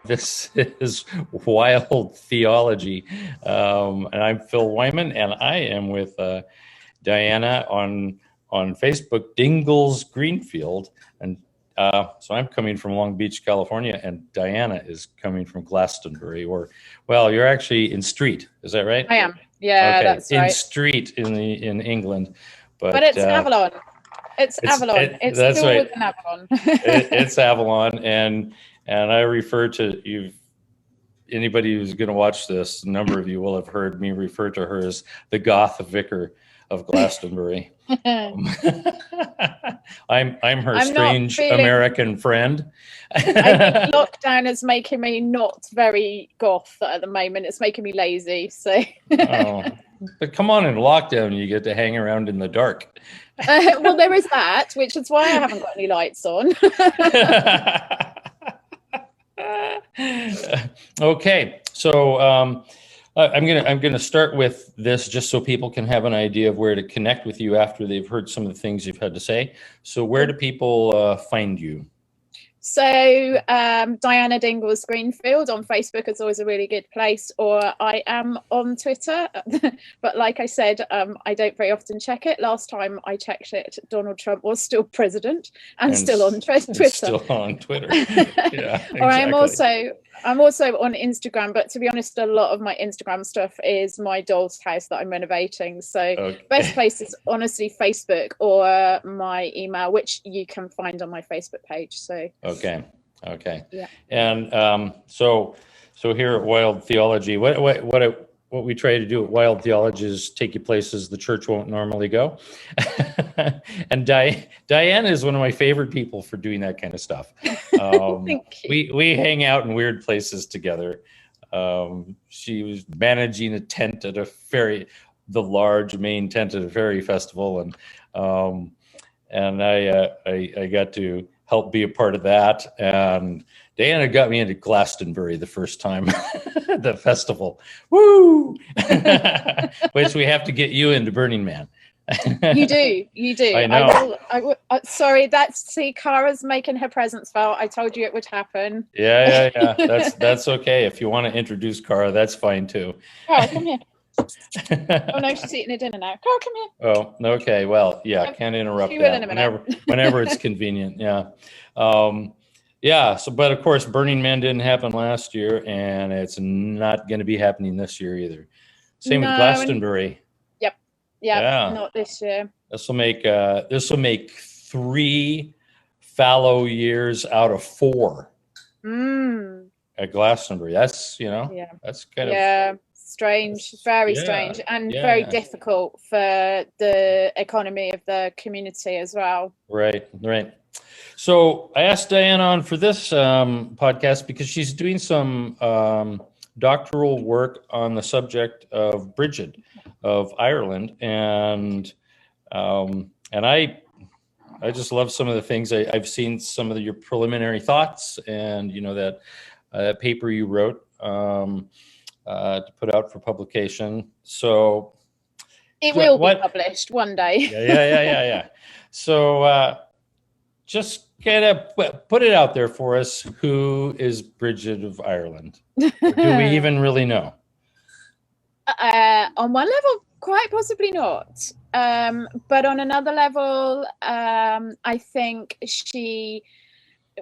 This is Wild Theology, and I'm Phil Wyman, and I am with Diana on Facebook, Dingles Greenfield, and so I'm coming from Long Beach, California, and Diana is coming from Glastonbury, well, you're actually in Street, is that right? I am, yeah, okay. That's right. In Street in England, but it's Avalon. It's Avalon. It's that's still right. Within Avalon. It's Avalon, and I refer to anybody who's going to watch this, a number of you will have heard me refer to her as the Goth Vicar of Glastonbury. I'm her strange American friend. I think lockdown is making me not very goth at the moment. It's making me lazy. So. But come on, in lockdown, you get to hang around in the dark. Well, there is that, which is why I haven't got any lights on. Okay, so I'm gonna start with this just so people can have an idea of where to connect with you after they've heard some of the things you've had to say. So where do people find you? So Diana Dingles Greenfield on Facebook is always a really good place, or I am on Twitter, but like I said, I don't very often check it. Last time I checked it, Donald Trump was still president and still on Twitter. Still on Twitter. Yeah, exactly. Or I'm also on Instagram, but to be honest, a lot of my Instagram stuff is my doll's house that I'm renovating. So best place is honestly Facebook or my email, which you can find on my Facebook page. So okay, yeah. And so here at Wild Theology, what we try to do at Wild Theology is take you places the church won't normally go. And Diana is one of my favorite people for doing that kind of stuff. Thank you. We hang out in weird places together. She was managing a tent at the large main tent at a fairy festival, and I got to help be a part of that. And Diana got me into Glastonbury the first time, the festival. Woo! Which we have to get you into Burning Man. You do. I know. Sorry, Cara's making her presence felt. I told you it would happen. Yeah. That's okay. If you want to introduce Cara, that's fine too. Cara, come here. Oh no, she's eating her dinner now. Cara, come here. Oh, okay. Well, yeah, can't interrupt that whenever it's convenient. Yeah. Yeah. So, but of course, Burning Man didn't happen last year, and it's not going to be happening this year either. Same with Glastonbury. Yeah, not this year. This will make 3 fallow years out of 4 at Glastonbury. That's that's kind of strange, very strange, and very difficult for the economy of the community as well. Right. So I asked Diana on for this podcast because she's doing some doctoral work on the subject of Brigid of Ireland, and I just love some of the things I've seen, some of your preliminary thoughts, and that paper you wrote to put out for publication. So it will be published one day. Yeah. So just kind of put it out there for us. Who is Brigid of Ireland? Or do we even really know? On one level, quite possibly not. But on another level, I think she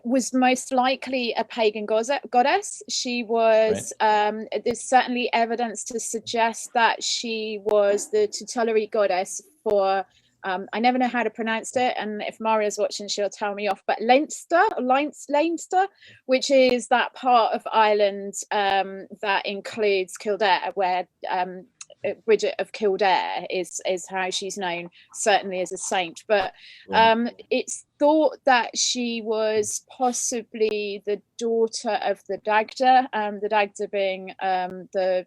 was most likely a pagan goddess. She was, there's certainly evidence to suggest that she was the tutelary goddess for I never know how to pronounce it, and if Maria's watching, she'll tell me off. But Leinster, which is that part of Ireland that includes Kildare, where Brigid of Kildare is how she's known, certainly as a saint. But it's thought that she was possibly the daughter of the Dagda, the Dagda being the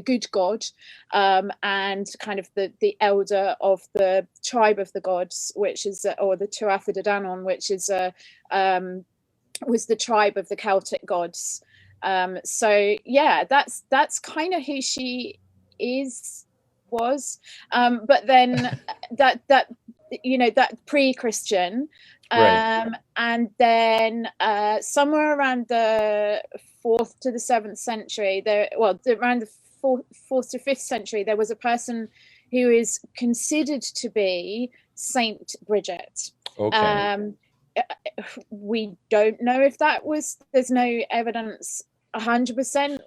good god, and kind of the elder of the tribe of the gods, which is or the Tuatha De Danann, which is was the tribe of the Celtic gods. So yeah, that's kind of who she was, but then that pre-Christian, and then somewhere around the 4th to the 7th century, around the 4th to 5th century, there was a person who is considered to be Saint Bridget. We don't know if that was, there's no evidence 100%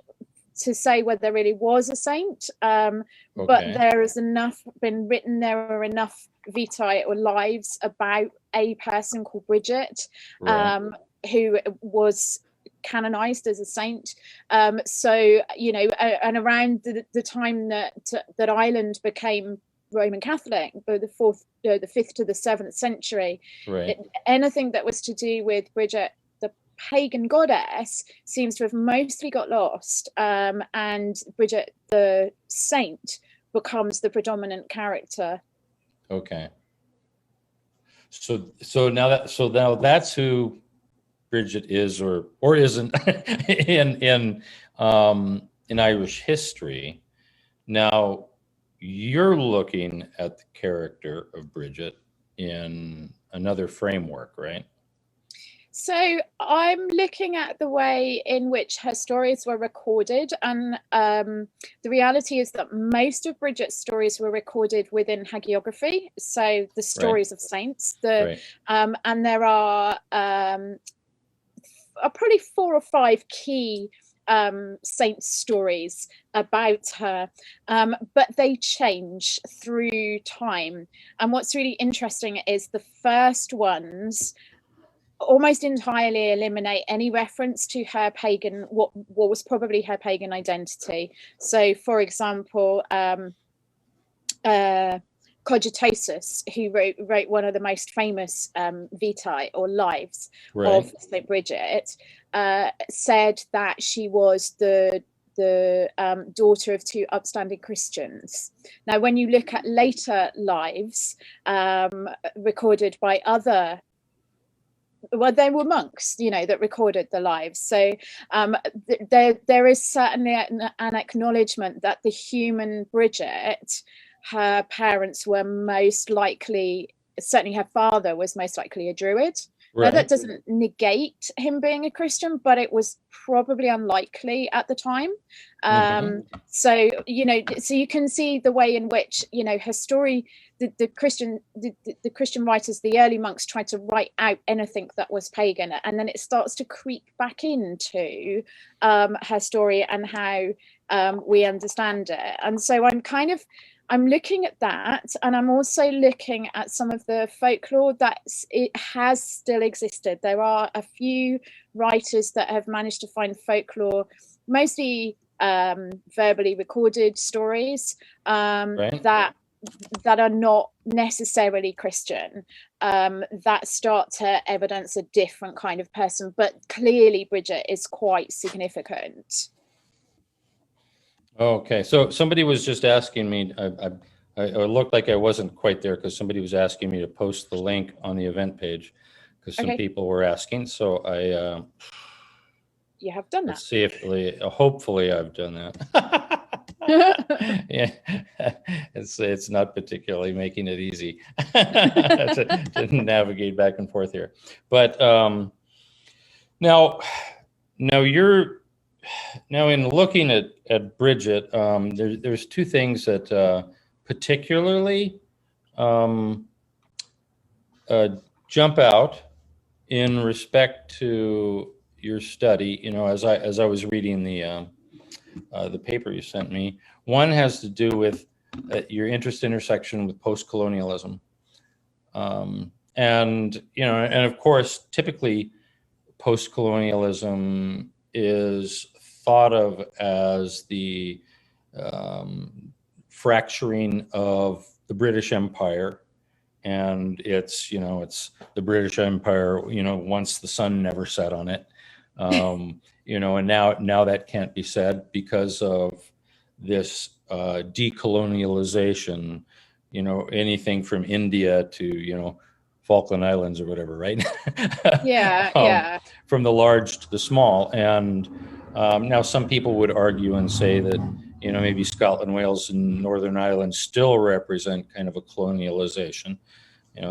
to say whether there really was a saint, but there is enough been written, there are enough vitae or lives about a person called Bridget, who was canonized as a saint. So, and around the time that Ireland became Roman Catholic, the 5th to the 7th century, anything that was to do with Bridget, the pagan goddess, seems to have mostly got lost, and Bridget the saint becomes the predominant character. Okay. So now that's who Bridget is or isn't in Irish history. Now you're looking at the character of Bridget in another framework, right? So I'm looking at the way in which her stories were recorded, and the reality is that most of Bridget's stories were recorded within hagiography, so the stories of saints. And there are probably 4 or 5 key saint stories about her, but they change through time. And what's really interesting is the first ones almost entirely eliminate any reference to her pagan, what was probably her pagan identity. So, for example, Cogitosus, who wrote one of the most famous vitae or lives of St. Bridget, said that she was the daughter of 2 upstanding Christians. Now, when you look at later lives recorded by other, they were monks, that recorded the lives. So there is certainly an acknowledgement that the human Bridget, her parents were most likely, certainly her father was most likely a Druid. Now, that doesn't negate him being a Christian, but it was probably unlikely at the time. So, so you can see the way in which, her story, the Christian writers, the early monks, tried to write out anything that was pagan, and then it starts to creep back into her story and how we understand it. And so I'm looking at that, and I'm also looking at some of the folklore that it has still existed. There are a few writers that have managed to find folklore, mostly verbally recorded stories that are not necessarily Christian, that start to evidence a different kind of person. But clearly Bridget is quite significant. Okay, so somebody was just asking me, I looked like I wasn't quite there because somebody was asking me to post the link on the event page because some people were asking. So you have done that. Let's see if hopefully I've done that. Yeah, it's not particularly making it easy to navigate back and forth here. But now in looking at Bridget, there's 2 things that particularly jump out in respect to your study. As I was reading the paper you sent me, one has to do with your interest intersection with post-colonialism, And, and of course, typically post-colonialism is thought of as the fracturing of the British Empire. And it's the British Empire, once the sun never set on it. And now that can't be said because of this decolonialization, anything from India to, Falkland Islands or whatever, right? Yeah. From the large to the small. And now some people would argue and say that, maybe Scotland, Wales, and Northern Ireland still represent kind of a colonialization.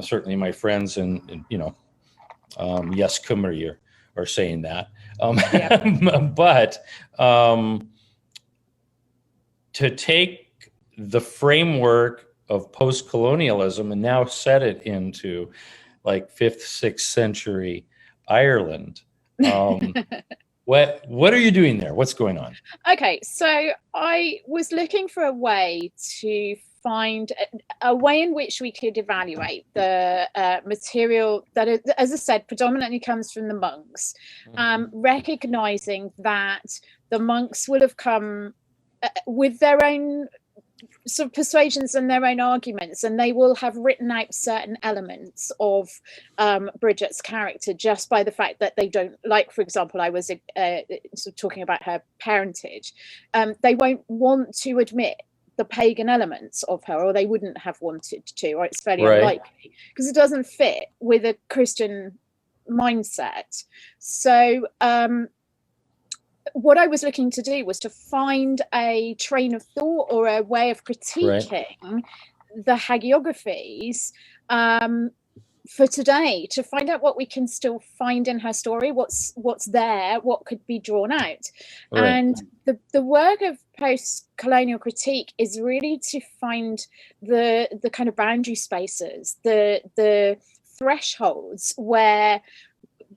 Certainly my friends in Yes Cymru are saying that. But to take the framework of post-colonialism and now set it into like 5th, 6th century Ireland, what are you doing there? What's going on? Okay, so I was looking for a way to find a way in which we could evaluate the material that, as I said, predominantly comes from the monks, recognizing that the monks will have come with their own sort of persuasions and their own arguments, and they will have written out certain elements of Bridget's character just by the fact that they don't, like, for example, I was sort of talking about her parentage. They won't want to admit the pagan elements of her, or they wouldn't have wanted to, or it's fairly unlikely because it doesn't fit with a Christian mindset. So what I was looking to do was to find a train of thought or a way of critiquing the hagiographies for today, to find out what we can still find in her story, what's there, what could be drawn out. And the work of post-colonial critique is really to find the kind of boundary spaces, the thresholds where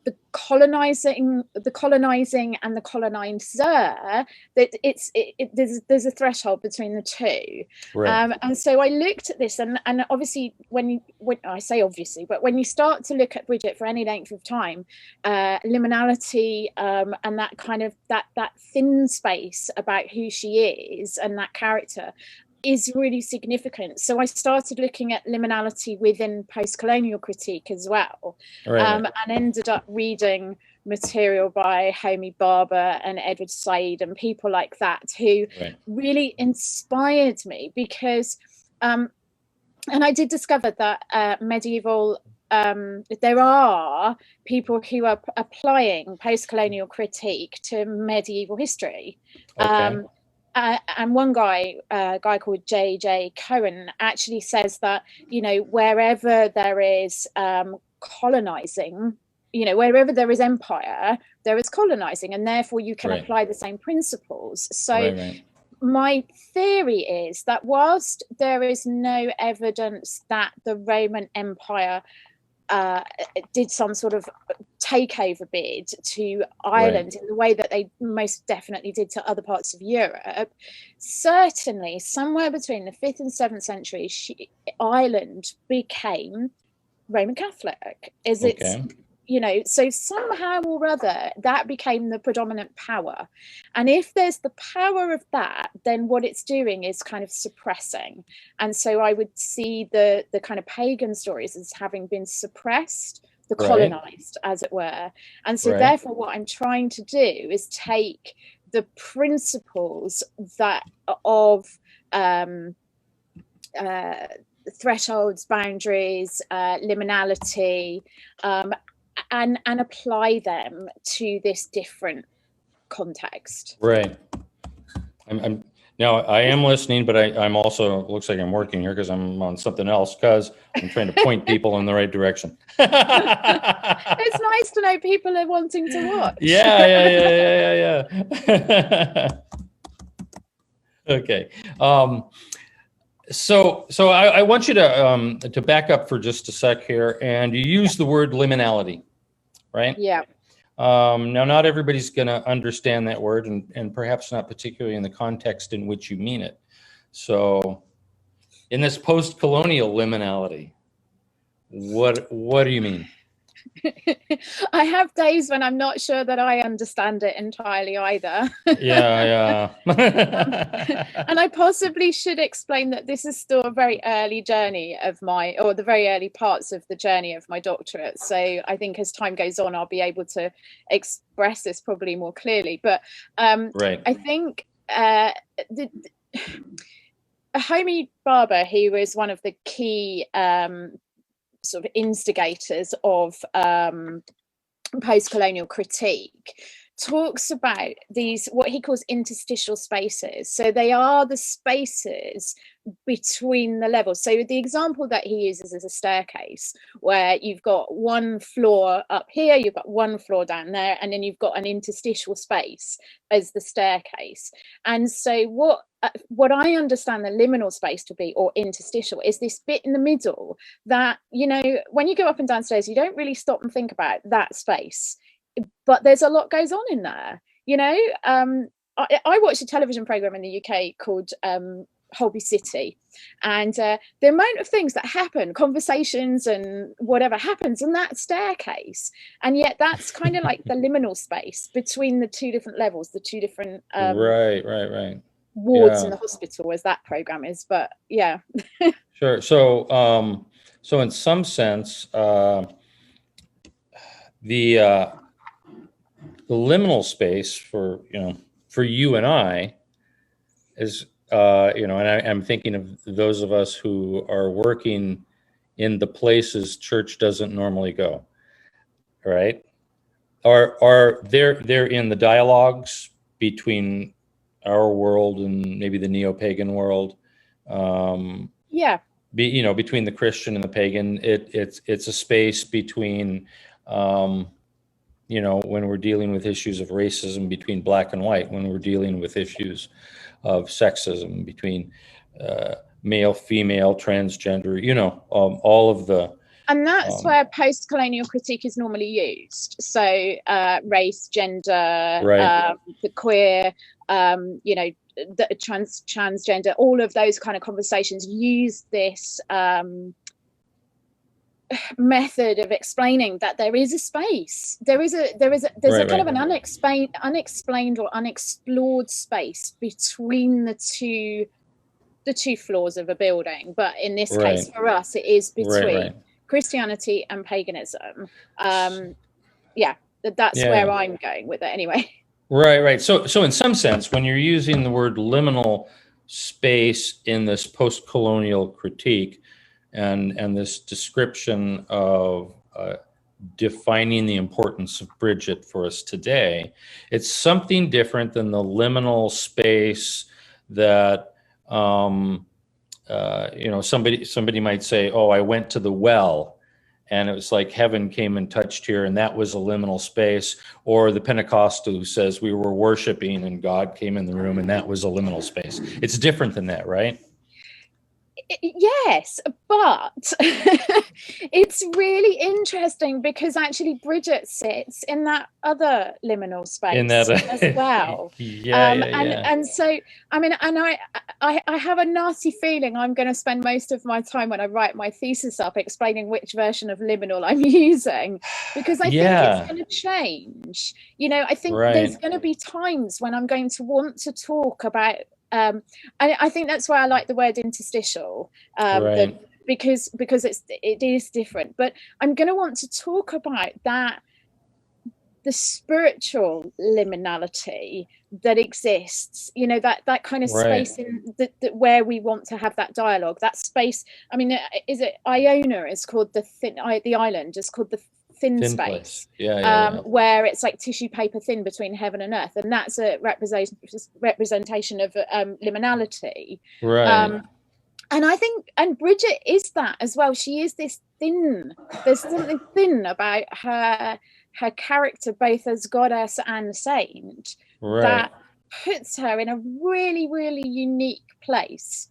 the colonizing and the colonizer, that there's a threshold between the two. And so I looked at this, and obviously when I say obviously, but when you start to look at Bridget for any length of time, liminality and that kind of that thin space about who she is and that character is really significant. So I started looking at liminality within post-colonial critique as well, and ended up reading material by Homi Barber and Edward Said and people like that, who really inspired me, because and I did discover that medieval there are people who are applying post-colonial critique to medieval history. And one guy, a guy called J.J. Cohen, actually says that, wherever there is colonizing, wherever there is empire, there is colonizing, and therefore you can apply the same principles. So my theory is that whilst there is no evidence that the Roman Empire did some sort of takeover bid to Ireland in the way that they most definitely did to other parts of Europe, certainly somewhere between the 5th and 7th century, Ireland became Roman Catholic. So somehow or other that became the predominant power. And if there's the power of that, then what it's doing is kind of suppressing. And so I would see the kind of pagan stories as having been suppressed, the colonized, as it were. And so therefore what I'm trying to do is take the principles that of thresholds, boundaries, liminality, and apply them to this different context. I'm now I am listening, but I'm also, looks like I'm working here because I'm on something else, because I'm trying to point people in the right direction. It's nice to know people are wanting to watch. Yeah. Okay. So I want you to back up for just a sec here, and you use the word liminality, right? Yeah. Now, not everybody's going to understand that word, and perhaps not particularly in the context in which you mean it. So in this post-colonial liminality, What do you mean? I have days when I'm not sure that I understand it entirely either. Yeah. And I possibly should explain that this is still a very early journey of the very early parts of the journey of my doctorate. So I think as time goes on, I'll be able to express this probably more clearly. But Right. I think Homi Bhabha, he was one of the key sort of instigators of post-colonial critique, talks about these, what he calls interstitial spaces. So they are the spaces between the levels. So the example that he uses is a staircase, where you've got one floor up here, you've got one floor down there, and then you've got an interstitial space as the staircase. And so what I understand the liminal space to be, or interstitial, is this bit in the middle that, you know, when you go up and down stairs, you don't really stop and think about that space, but there's a lot goes on in there, you know. I watched a television program in the UK called Holby City, and the amount of things that happen, conversations and whatever happens in that staircase, and yet that's kind of like the liminal space between the two different levels, the two different Right. wards in the hospital, as that program is. But yeah. Sure. So in some sense, the liminal space for you and I is and I'm thinking of those of us who are working in the places church doesn't normally go, right? Are they're in the dialogues between our world and maybe the neo-pagan world. Between the Christian and the pagan, it's a space between when we're dealing with issues of racism between black and white, when we're dealing with issues of sexism between male, female, transgender, all of the. And that's where post-colonial critique is normally used. So race, gender, right. The queer, the transgender, all of those kind of conversations use this method of explaining that there is a space, there's a kind of an unexplained or unexplored space between the two floors of a building. But in this case, for us, it is between Christianity and paganism. That's where I'm going with it anyway. Right. So in some sense, when you're using the word liminal space in this post-colonial critique, and this description of defining the importance of Bridget for us today, it's something different than the liminal space that somebody might say, oh, I went to the well and it was like heaven came and touched here, and that was a liminal space. Or the Pentecostal who says we were worshiping and God came in the room, and that was a liminal space. It's different than that, right? Yes, but it's really interesting because actually Bridget sits in that other liminal space as well. And so, I mean, and I have a nasty feeling I'm going to spend most of my time when I write my thesis up explaining which version of liminal I'm using, because I think it's going to change. I think there's going to be times when I'm going to want to talk about I think that's why I like the word interstitial, because it is different. But I'm going to want to talk about that, the spiritual liminality that exists. That kind of space in that where we want to have that dialogue. That space. I mean, is it Iona? Is called the island is called the thin space, where it's like tissue paper thin between heaven and earth, and that's a representation of liminality. And I think, and Bridget is that as well. She is this thin. There's something thin about her character, both as goddess and saint, that puts her in a really, really unique place.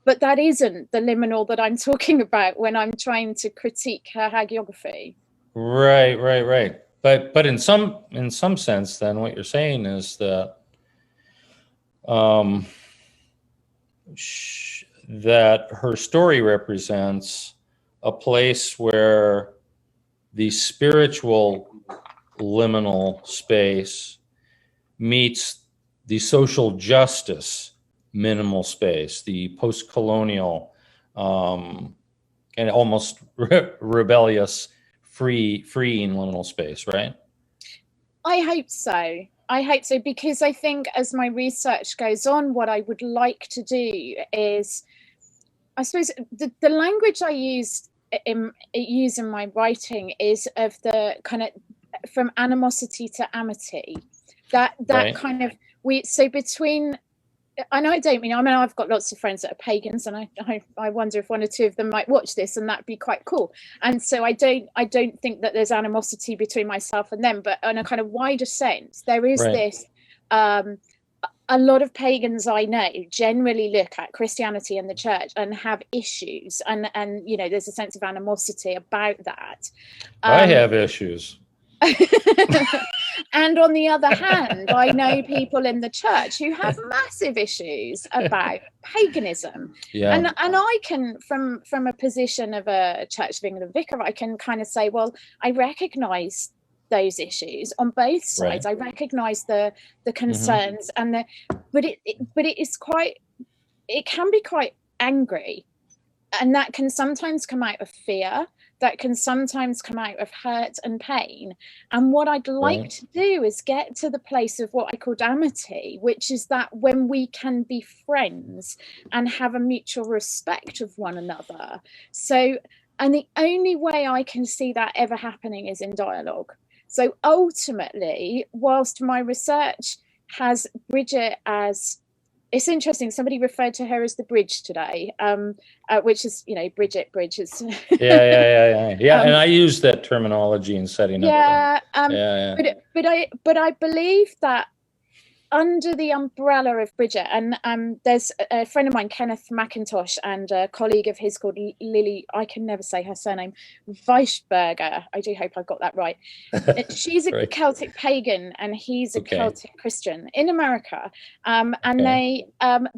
But that isn't the liminal that I'm talking about when I'm trying to critique her hagiography. Right. But in some sense, then what you're saying is that that her story represents a place where the spiritual liminal space meets the social justice minimal space, the post-colonial and almost rebellious freeing liminal space, right? I hope so. I hope so, because I think as my research goes on, what I would like to do is, I suppose, the language I use in my writing is of the kind of from animosity to amity. That right. Kind of so between. I know I don't mean. I mean, I've got lots of friends that are pagans, and I wonder if one or two of them might watch this, and that'd be quite cool. And so I don't think that there's animosity between myself and them, but in a kind of wider sense, there is this. A lot of pagans I know generally look at Christianity and the church and have issues, and you know, there's a sense of animosity about that. I have issues. And on the other hand, I know people in the church who have massive issues about paganism. Yeah. And I can, from a position of a Church of England vicar, I can kind of say, well, I recognise those issues on both sides. Right. I recognise the concerns and but it is quite, it can be quite angry, and that can sometimes come out of fear. That can sometimes come out of hurt and pain. And what I'd like to do is get to the place of what I called amity, which is that when we can be friends and have a mutual respect of one another. So, and the only way I can see that ever happening is in dialogue. So ultimately, whilst my research has Bridget as, it's interesting, somebody referred to her as the bridge today, which is, you know, Bridget, bridges. Yeah. And I use that terminology in setting up. But I believe that under the umbrella of Bridget, and there's a friend of mine, Kenneth McIntosh, and a colleague of his called Lily, I can never say her surname, Weisberger. I do hope I've got that right. She's a Celtic pagan and he's a Celtic Christian in America. And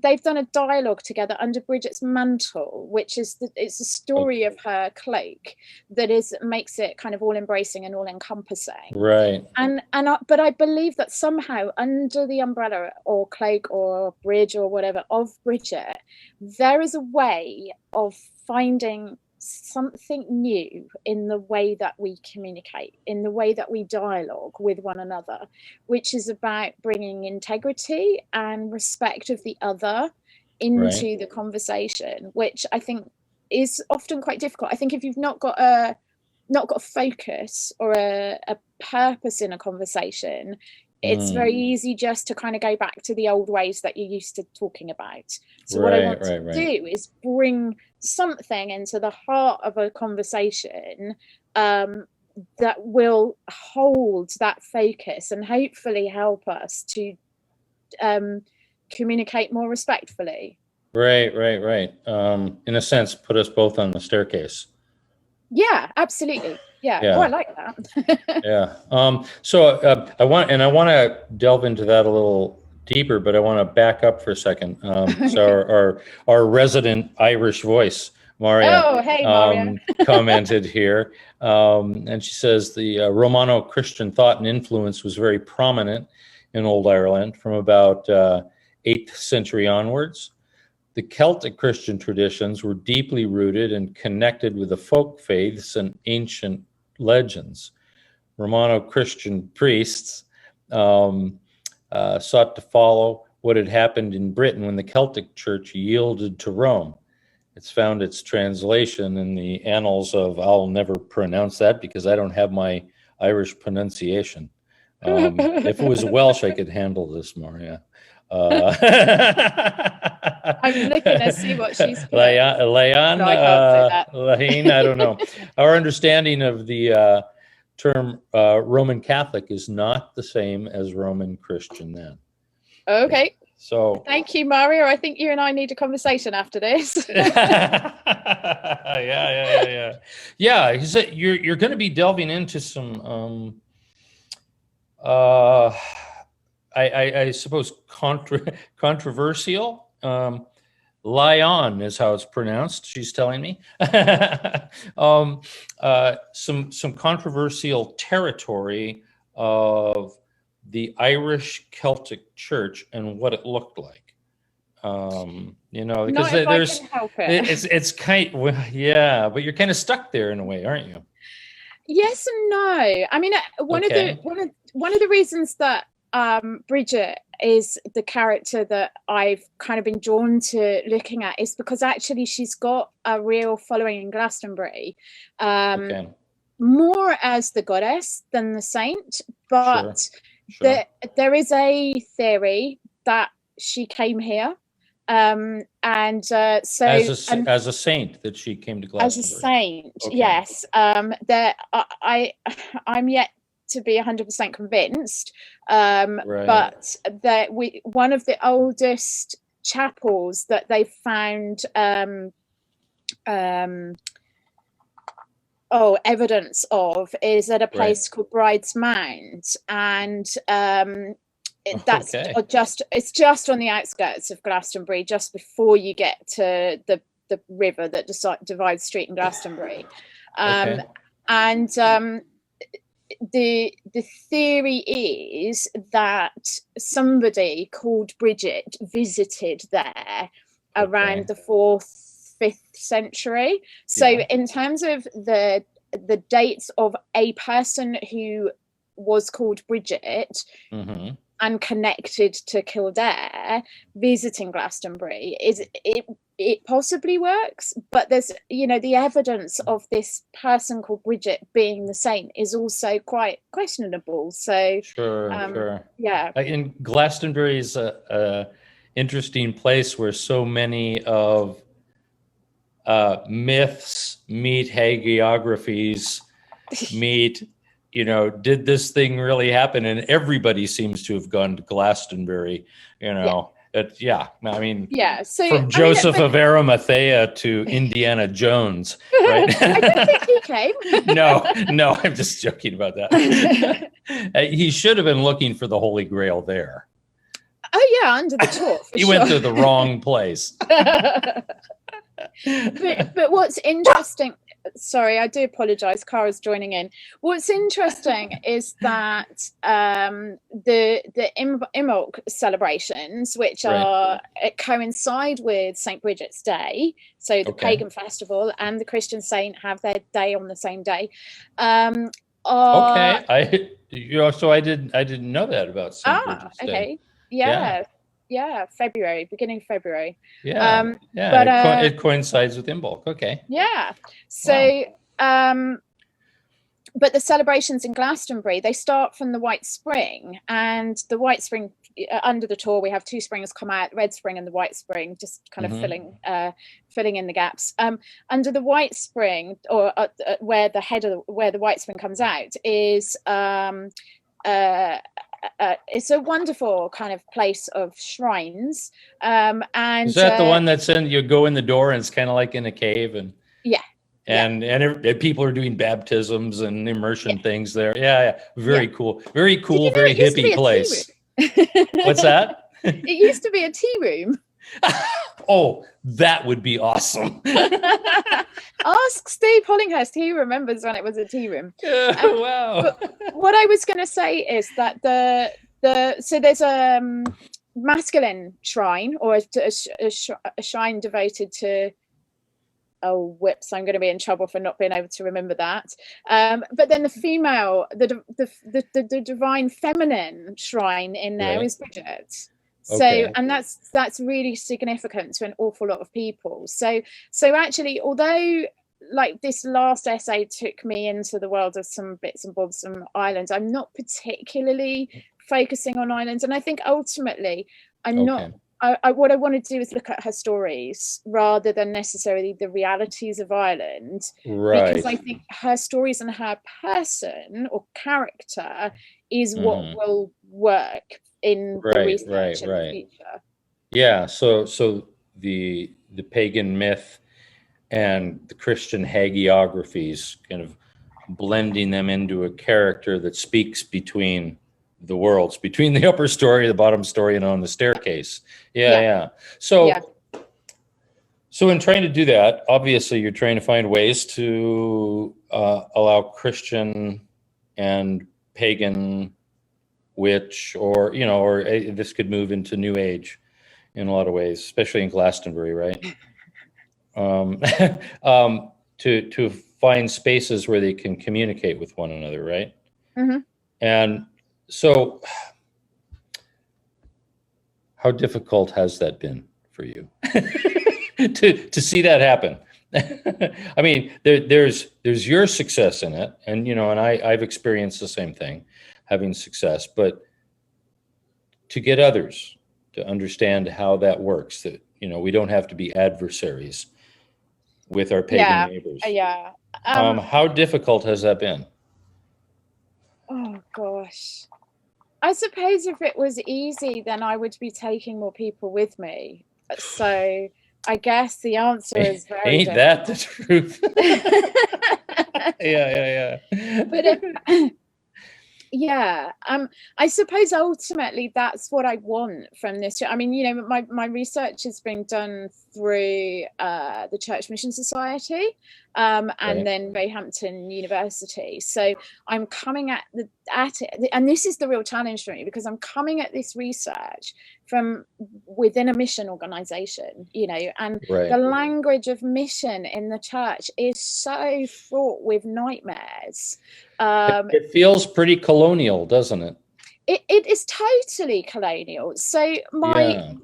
they've done a dialogue together under Bridget's mantle, which is it's a story of her cloak that makes it kind of all embracing and all encompassing. Right. But I believe that somehow under the umbrella or cloak or bridge or whatever of Bridget, there is a way of finding something new in the way that we communicate, in the way that we dialogue with one another, which is about bringing integrity and respect of the other into the conversation, which I think is often quite difficult. I think if you've not got a focus or a purpose in a conversation, it's very easy just to kind of go back to the old ways that you're used to talking about. So what I want to do is bring something into the heart of a conversation that will hold that focus and hopefully help us to communicate more respectfully. Right. In a sense, put us both on the staircase. Yeah, absolutely. Yeah. Oh, I like that. Yeah. So I want to delve into that a little deeper, but I want to back up for a second. So our resident Irish voice, Maria, oh, hey, Maria. commented here, and she says the Romano-Christian thought and influence was very prominent in Old Ireland from about 8th century onwards. The Celtic Christian traditions were deeply rooted and connected with the folk faiths and ancient legends. Romano-Christian priests sought to follow what had happened in Britain when the Celtic Church yielded to Rome. It's found its translation in the annals of, I'll never pronounce that because I don't have my Irish pronunciation. If it was Welsh, I could handle this, Maria. I'm looking to see what she's put. Leon, I don't know. Our understanding of the term Roman Catholic is not the same as Roman Christian then. Okay. So thank you, Mario. I think you and I need a conversation after this. Yeah. You're going to be delving into some I suppose controversial Lyon is how it's pronounced, she's telling me. Some controversial territory of the Irish Celtic Church and what it looked like. Because Not if I can help it. it's kind, well, yeah, but you're kind of stuck there in a way, aren't you? Yes and no. I mean, one of the reasons that Bridget is the character that I've kind of been drawn to looking at is because actually she's got a real following in Glastonbury, more as the goddess than the saint. But Sure. there is a theory that she came here, so as a saint, that she came to Glastonbury. As a saint, yes. I'm yet to be 100% convinced, but that one of the oldest chapels that they found evidence of is at a place called Bride's Mount, and it's just on the outskirts of Glastonbury, just before you get to the river that divides Street and Glastonbury. The theory is that somebody called Bridget visited there around the 4th-5th century. So in terms of the dates of a person who was called Bridget and connected to Kildare visiting Glastonbury, it possibly works, but there's the evidence of this person called Bridget being the saint is also quite questionable. So sure. And Glastonbury is a interesting place where so many of myths meet hagiographies meet did this thing really happen? And everybody seems to have gone to Glastonbury, So from Joseph of Arimathea to Indiana Jones, right? I don't think he came. No, I'm just joking about that. He should have been looking for the Holy Grail there. Oh yeah, under the tour. He went to the wrong place. But what's interesting, sorry, I do apologize, Cara's joining in. What's interesting is that the Imbolc celebrations, which coincide with St. Bridget's Day, so the pagan festival and the Christian saint have their day on the same day. So I didn't know that about St. Bridget's Day. February, beginning of February. But it coincides with Imbolc. But the celebrations in Glastonbury, they start from the White Spring, and the White Spring, under the tour we have two springs come out, the Red Spring and the White Spring, just kind of filling in the gaps. Under the White Spring, or where the White Spring comes out, is it's a wonderful kind of place of shrines. And is that the one that's you go in the door and it's kind of like in a cave and and people are doing baptisms and immersion things there. Very cool, very hippie place. What's that? It used to be a tea room. Oh, that would be awesome. Ask Steve Hollinghurst, he remembers when it was a tea room. Wow. But what I was going to say is that so there's a masculine shrine, or a shrine devoted to whips. I'm going to be in trouble for not being able to remember that. But then the female, the divine feminine shrine in there is Bridget. So and that's really significant to an awful lot of people. So actually, although like this last essay took me into the world of some bits and bobs from Ireland, I'm not particularly focusing on Ireland, and I think ultimately I'm not. What I want to do is look at her stories rather than necessarily the realities of Ireland, because I think her stories and her person or character is what will work in the research in the future. Yeah, so the pagan myth and the Christian hagiographies, kind of blending them into a character that speaks between the worlds, between the upper story, the bottom story, and on the staircase. So So in trying to do that, obviously you're trying to find ways to allow Christian and pagan, witch, or, you know, or this could move into New Age in a lot of ways, especially in Glastonbury, right? To find spaces where they can communicate with one another, right? Mm-hmm. And so, how difficult has that been for you to see that happen? I mean, there's your success in it, and you know, and I've experienced the same thing, having success, but to get others to understand how that works, that, you know, we don't have to be adversaries with our pagan neighbors. Yeah. How difficult has that been? Oh gosh. I suppose if it was easy, then I would be taking more people with me. So I guess the answer is very Ain't that the truth? Yeah. But yeah, I suppose ultimately that's what I want from this. I mean, you know, my research has been done through the Church Mission Society and then Roehampton University. So I'm coming at it, and this is the real challenge for me, because I'm coming at this research from within a mission organization, you know, and the language of mission in the church is so fraught with nightmares. It feels pretty colonial, doesn't it? It is totally colonial. So I'm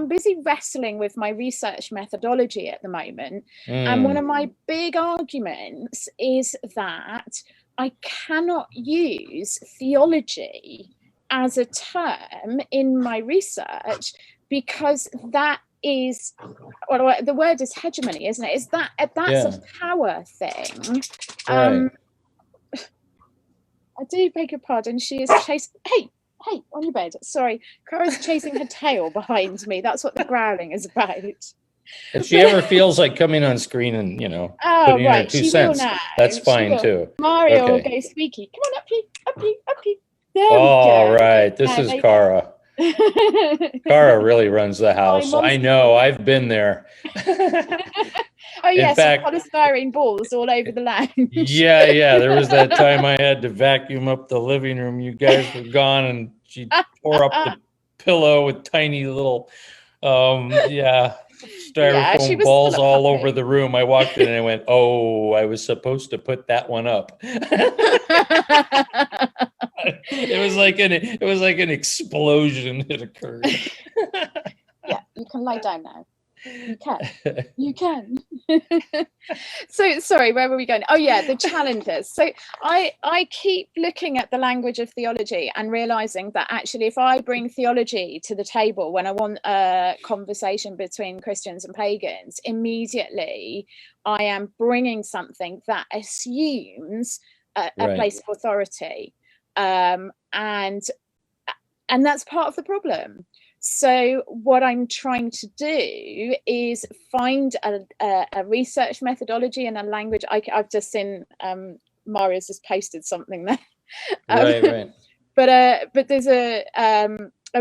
busy wrestling with my research methodology at the moment, and one of my big arguments is that I cannot use theology as a term in my research, because that is, well, the word is hegemony, isn't it? That's a power thing. I do beg your pardon. She is chasing. Hey, on your bed. Sorry, Cara's chasing her tail behind me. That's what the growling is about. If she ever feels like coming on screen and, you know, putting in her 2 cents, that's fine too. Mario will go squeaky. Come on, up here. There we go. All right, this is Cara. Cara really runs the house. I know. I've been there. Oh yes, polystyrene balls all over the lounge. Yeah. There was that time I had to vacuum up the living room. You guys were gone, and she tore up the pillow with tiny little, styrofoam balls all over the room. I walked in and I went, "Oh, I was supposed to put that one up." It was like an explosion that occurred. Yeah, you can lie down now. You can. So sorry, where were we going? Oh yeah, the challenges. So I keep looking at the language of theology and realizing that actually if I bring theology to the table when I want a conversation between Christians and pagans, immediately I am bringing something that assumes a place of authority, and that's part of the problem. So what I'm trying to do is find a research methodology and a language. I've just seen Maria's just posted something there. Right. But there's a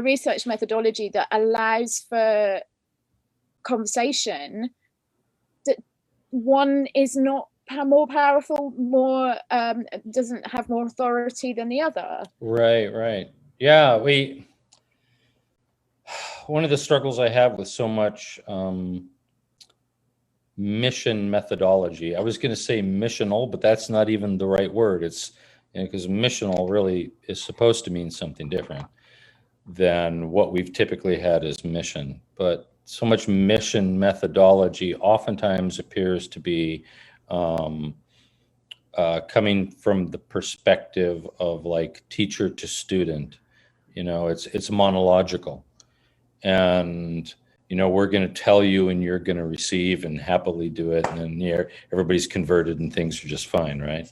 research methodology that allows for conversation that one is not more powerful, more doesn't have more authority than the other. Right. Yeah, one of the struggles I have with so much mission methodology, I was going to say missional, but that's not even the right word. It's, you know, because missional really is supposed to mean something different than what we've typically had as mission. But so much mission methodology oftentimes appears to be coming from the perspective of like teacher to student. You know, it's monological. And, you know, we're going to tell you and you're going to receive and happily do it. And then everybody's converted and things are just fine, right?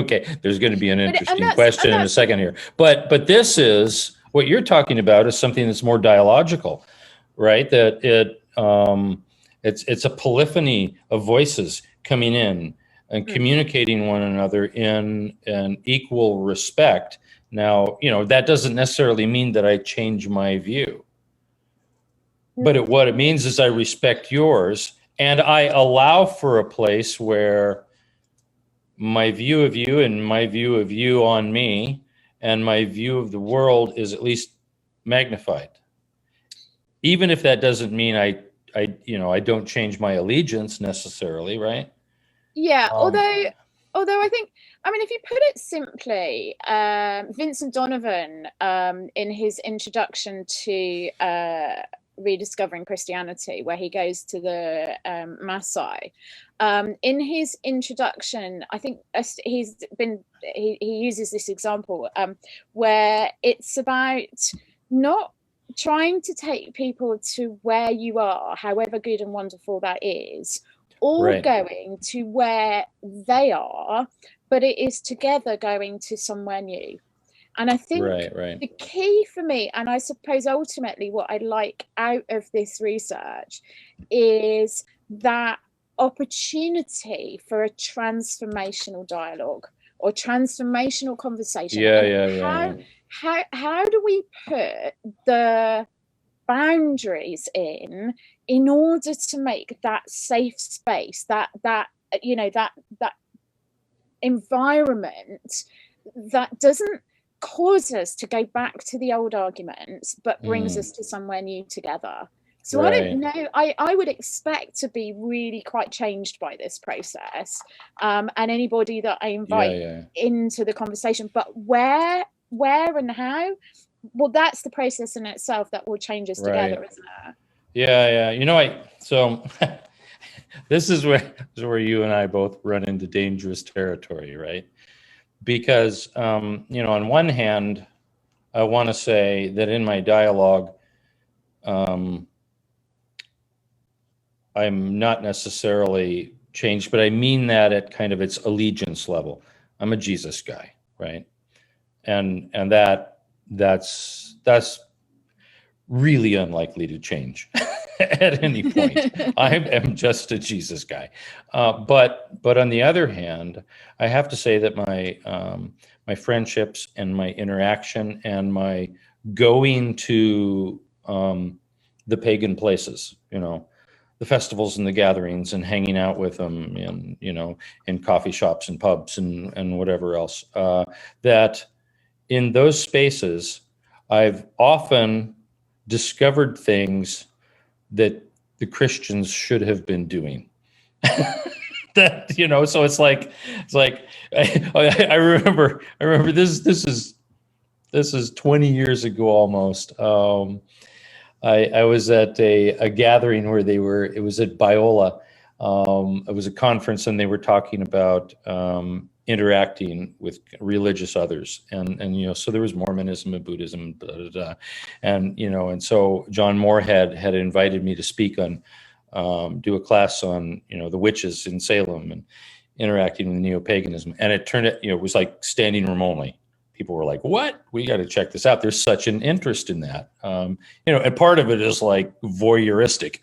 Okay, there's going to be an interesting question in a second here. But this is, what you're talking about is something that's more dialogical, right? That it's a polyphony of voices coming in and communicating one another in an equal respect Now, that doesn't necessarily mean that I change my view. But what it means is I respect yours, and I allow for a place where my view of you and my view of you on me and my view of the world is at least magnified. Even if that doesn't mean I don't change my allegiance necessarily, right? Yeah, although I think, if you put it simply, Vincent Donovan, in his introduction to Rediscovering Christianity, where he goes to the Maasai, in his introduction, I think he uses this example where it's about not trying to take people to where you are, however good and wonderful that is, or going to where they are, but it is together going to somewhere new. And I think the key for me, and I suppose ultimately what I like out of this research, is that opportunity for a transformational dialogue or transformational conversation. How do we put the boundaries in order to make that safe space, that environment that doesn't cause us to go back to the old arguments, but brings us to somewhere new together? So I don't know. I would expect to be really quite changed by this process, and anybody that I invite into the conversation. But where and how? Well, that's the process in itself that will change us together, isn't it? Yeah. So this is where you and I both run into dangerous territory, right? Because on one hand, I want to say that in my dialogue, I'm not necessarily changed, but I mean that at kind of its allegiance level. I'm a Jesus guy, right? And that's really unlikely to change at any point. I am just a Jesus guy. But on the other hand, I have to say that my friendships and my interaction and my going to the pagan places, the festivals and the gatherings and hanging out with them in coffee shops and pubs and whatever else, that in those spaces, I've often discovered things that the Christians should have been doing. So it's like I remember this is 20 years ago almost. I was at a gathering where it was at Biola. It was a conference, and they were talking about interacting with religious others, and so there was Mormonism and Buddhism, and so John Moorhead had invited me to speak on, do a class on the witches in Salem and interacting with neo-paganism, and it turned out it was like standing room only. People were like, "What? We got to check this out." There's such an interest in that, and part of it is like voyeuristic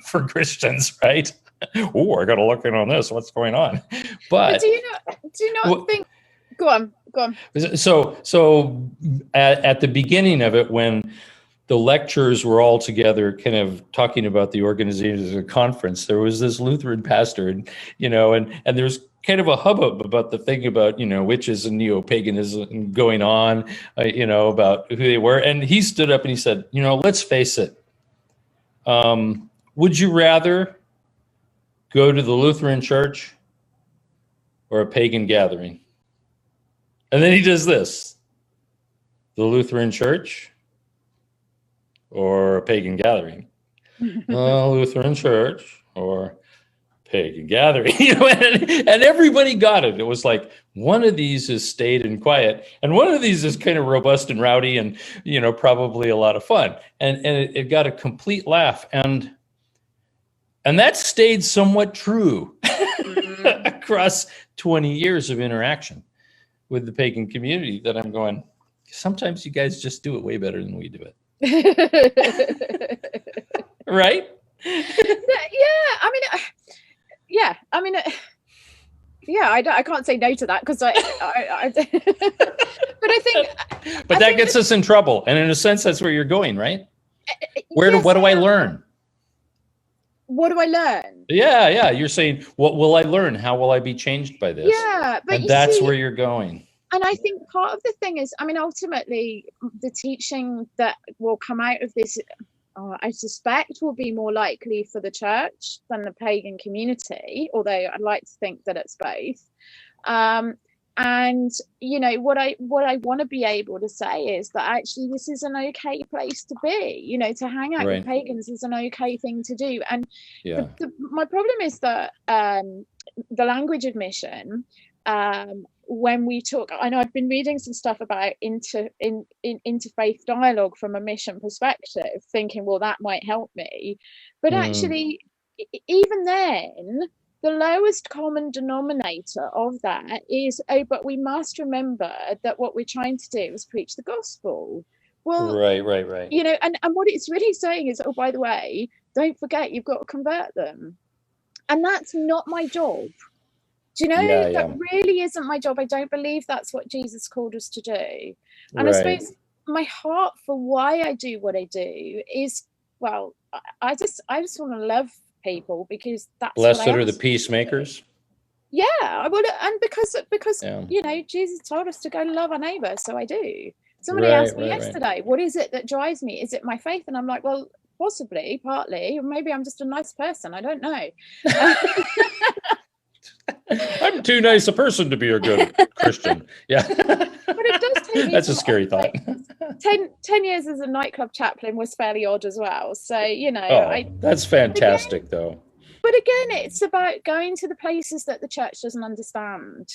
for Christians, right? Oh, I got to look in on this. What's going on? But do you not think? Go on. So at the beginning of it, when the lecturers were all together, kind of talking about the organization of the conference, there was this Lutheran pastor, and there's kind of a hubbub about the thing about witches and neo-paganism going on, about who they were, and he stood up and he said, let's face it, would you rather go to the Lutheran church or a pagan gathering? And then he does this: the Lutheran church or a pagan gathering? Lutheran church or pagan gathering. And everybody got it. It was like, one of these is staid and quiet, and one of these is kind of robust and rowdy, and probably a lot of fun. And it got a complete laugh, and that stayed somewhat true across 20 years of interaction with the pagan community, that I'm going, sometimes you guys just do it way better than we do it. Right? I can't say no to that, because I but I think, but that gets us in trouble, and in a sense, that's where you're going, right? What do I learn? What do I learn? Yeah. You're saying, what will I learn? How will I be changed by this? Yeah, but and that's where you're going. And I think part of the thing is, I mean, ultimately, the teaching that will come out of this, I suspect, will be more likely for the church than the pagan community, although I'd like to think that it's both. And what I want to be able to say is that actually this is an okay place to be. To hang out with pagans is an okay thing to do. And my problem is that the language of mission, when we talk, I know I've been reading some stuff about interfaith dialogue from a mission perspective, thinking, well, that might help me. But actually, even then, the lowest common denominator of that is, but we must remember that what we're trying to do is preach the gospel. Well, right. And what it's really saying is, by the way, don't forget you've got to convert them. And that's not my job. Do you know, that really isn't my job. I don't believe that's what Jesus called us to do. And I suppose my heart for why I do what I do is, well, I just want to love people, because that's blessed are the peacemakers. I would, and because Jesus told us to go love our neighbor, so I do. Somebody asked me yesterday, what is it that drives me? Is it my faith? And I'm like, well, possibly, partly, or maybe I'm just a nice person. I don't know. I'm too nice a person to be a good Christian. Yeah. But it does take me that's a scary thought. 10 years as a nightclub chaplain was fairly odd as well. So, that's fantastic, though. But again, it's about going to the places that the church doesn't understand.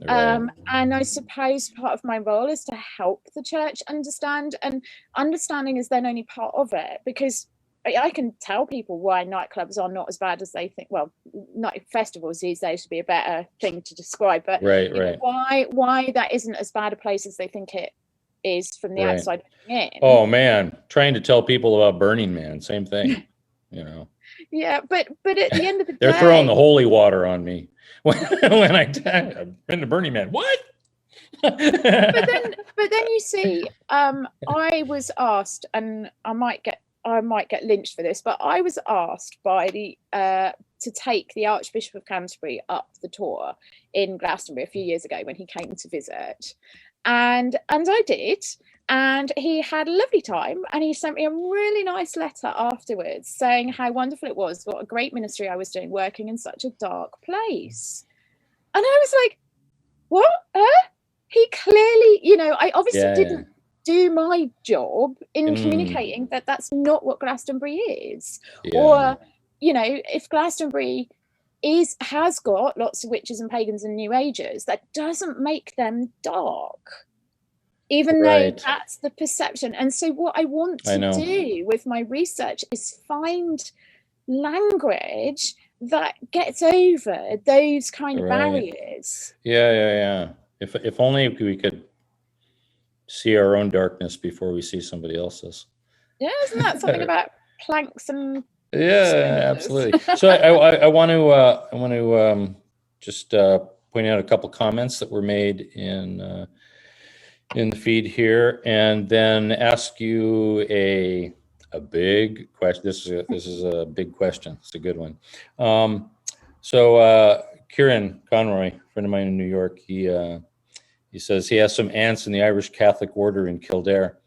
And I suppose part of my role is to help the church understand, and understanding is then only part of it, because I can tell people why nightclubs are not as bad as they think. Well, night festivals these days would be a better thing to describe, but why that isn't as bad a place as they think it is from the outside looking in. Oh man, trying to tell people about Burning Man, same thing. Yeah, but at the end of the day, they're throwing the holy water on me when I've been to Burning Man. What? but then you see, I was asked, and I might get lynched for this, but I was asked by to take the Archbishop of Canterbury up the Tor in Glastonbury a few years ago when he came to visit, and I did, and he had a lovely time, and he sent me a really nice letter afterwards saying how wonderful it was, what a great ministry I was doing working in such a dark place. And I was like, what? He clearly, I obviously didn't do my job in communicating that that's not what Glastonbury is. Or, if Glastonbury has got lots of witches and pagans and New Agers, that doesn't make them dark, even though that's the perception. And so what I want to do with my research is find language that gets over those kind of barriers. Yeah. If only we could see our own darkness before we see somebody else's. Yeah, isn't that something about planks and? Yeah, absolutely. So I want to just point out a couple comments that were made in the feed here, and then ask you a big question. This is a big question. It's a good one. So Kieran Conroy, a friend of mine in New York, he says he has some aunts in the Irish Catholic order in Kildare,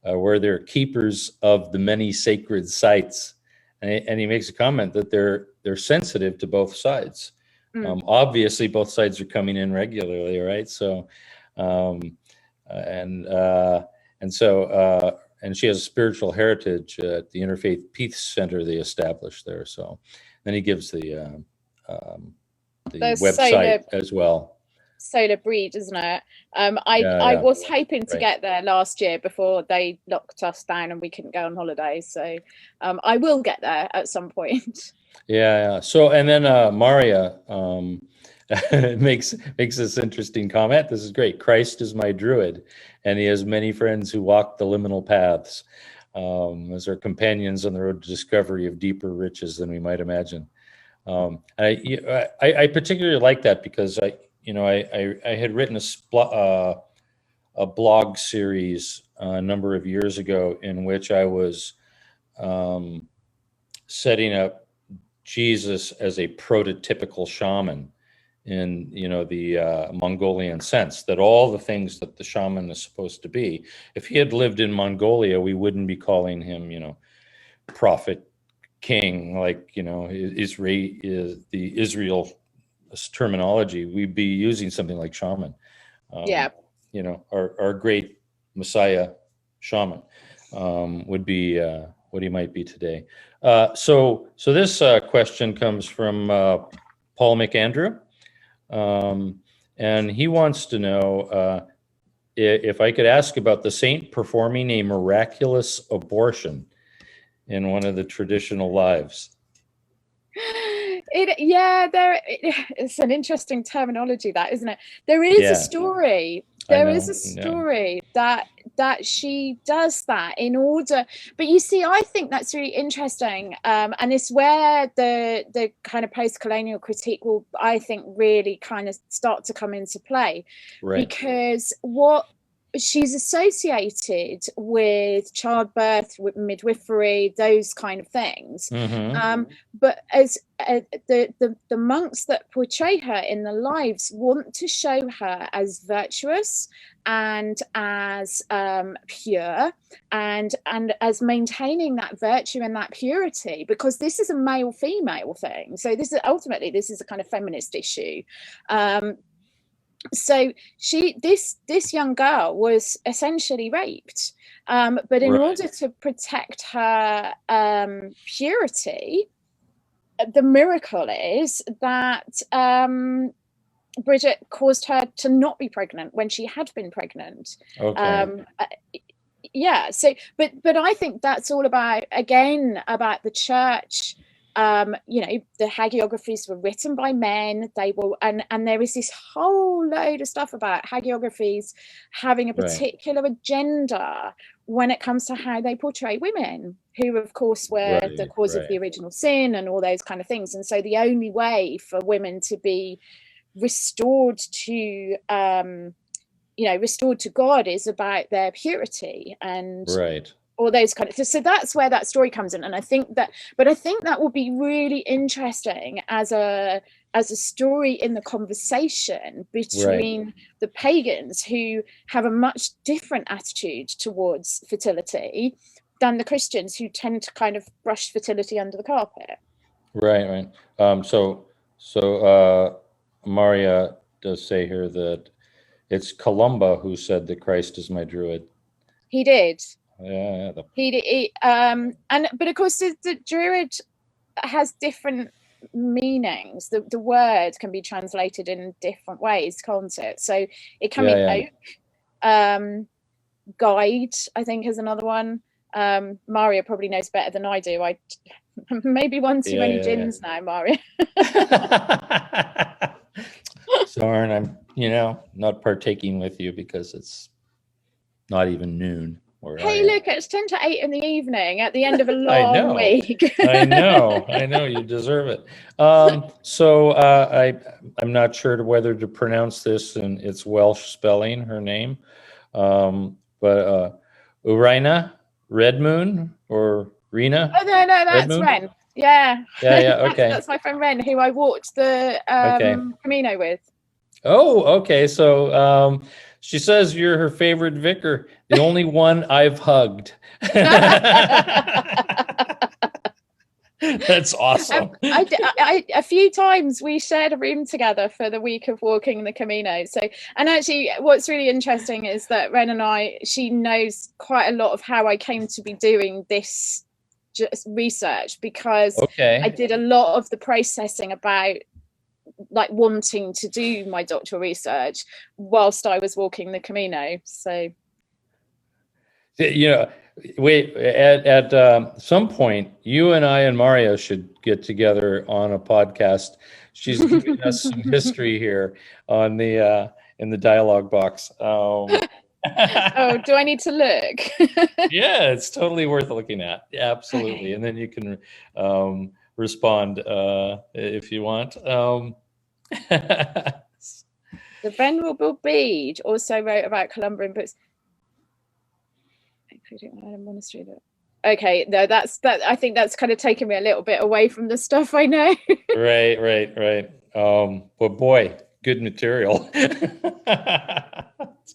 where they're keepers of the many sacred sites, and he makes a comment that they're sensitive to both sides. Obviously, both sides are coming in regularly, right? So, and she has a spiritual heritage at the Interfaith Peace Center they established there. So, then he gives the website as well. Solar Breed, isn't it? I was hoping to get there last year before they locked us down and we couldn't go on holiday. So I will get there at some point. Yeah. So, and then Maria makes this interesting comment. This is great. Christ is my druid, and he has many friends who walk the liminal paths as our companions on the road to discovery of deeper riches than we might imagine. I particularly like that because I had written a blog series a number of years ago in which I was setting up Jesus as a prototypical shaman in, the Mongolian sense, that all the things that the shaman is supposed to be, if he had lived in Mongolia, we wouldn't be calling him, prophet, king, like, Israel is the Israel terminology. We'd be using something like shaman. Yeah. Our great Messiah shaman would be what he might be today. So this question comes from Paul McAndrew, and he wants to know if I could ask about the saint performing a miraculous abortion in one of the traditional lives. It's an interesting terminology, that, isn't it? There is a story. There is a story that she does that in order, but you see, I think that's really interesting, and it's where the kind of post-colonial critique will, I think, really kind of start to come into play, right? Because what she's associated with childbirth, with midwifery, those kind of things. Mm-hmm. But as the monks that portray her in the lives want to show her as virtuous and as pure and as maintaining that virtue and that purity, because this is a male-female thing. So this is a kind of feminist issue. So this young girl was essentially raped, but in order to protect her purity, the miracle is that Bridget caused her to not be pregnant when she had been pregnant. Okay. So but I think that's all about the church. The hagiographies were written by men. They were, and there is this whole load of stuff about hagiographies having a particular agenda when it comes to how they portray women, who of course were the cause of the original sin and all those kind of things. And so the only way for women to be restored to God is about their purity and all those kind of. So that's where that story comes in, and I think that will be really interesting as a story in the conversation between the pagans, who have a much different attitude towards fertility than the Christians, who tend to kind of brush fertility under the carpet. Right. So Maria does say here that it's Columba who said that Christ is my druid. He did. Yeah. But of course the druid has different meanings. The word can be translated in different ways, can't it? So it can be oak. Guide, I think, is another one. Maria probably knows better than I do. I maybe one too many gins now, Maria. Sorry, I'm not partaking with you because it's not even noon. Hey, look, it's 10 to 8 in the evening at the end of a long week. I know, you deserve it. So I'm not sure whether to pronounce this in its Welsh spelling, her name, but Urina, Red Moon, or Rena? Oh, no, that's Ren. Yeah. Okay. That's my friend Ren, who I walked the Camino with. Oh, okay. So she says you're her favorite vicar, the only one I've hugged. That's awesome. A few times we shared a room together for the week of walking the Camino. So, and actually what's really interesting is that Ren and she knows quite a lot of how I came to be doing this research, because I did a lot of the processing about like wanting to do my doctoral research whilst I was walking the Camino. So wait, at some point you and I and Mario should get together on a podcast. She's giving us some history here on the in the dialogue box. Oh, do I need to look? Yeah, it's totally worth looking at. Yeah, absolutely. Okay. And then you can respond if you want. The Venerable Bede also wrote about Columbrian books, including Ireland Monastery. Okay, no, that. I think that's kind of taken me a little bit away from the stuff I know. Right. But boy, good material.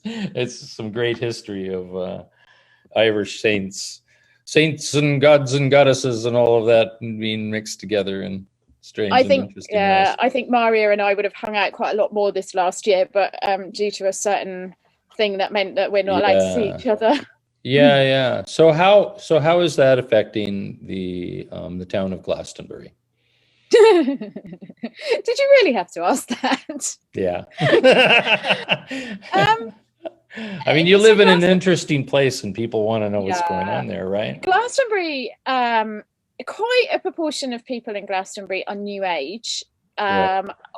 It's some great history of Irish saints and gods and goddesses and all of that being mixed together in strange and interesting ways. I think Maria and I would have hung out quite a lot more this last year, but due to a certain thing that meant that we're not allowed to see each other. Yeah. So how is that affecting the town of Glastonbury? Did you really have to ask that? Yeah. I mean, you live in an interesting place and people want to know what's going on there, right? Glastonbury, quite a proportion of people in Glastonbury are New Age,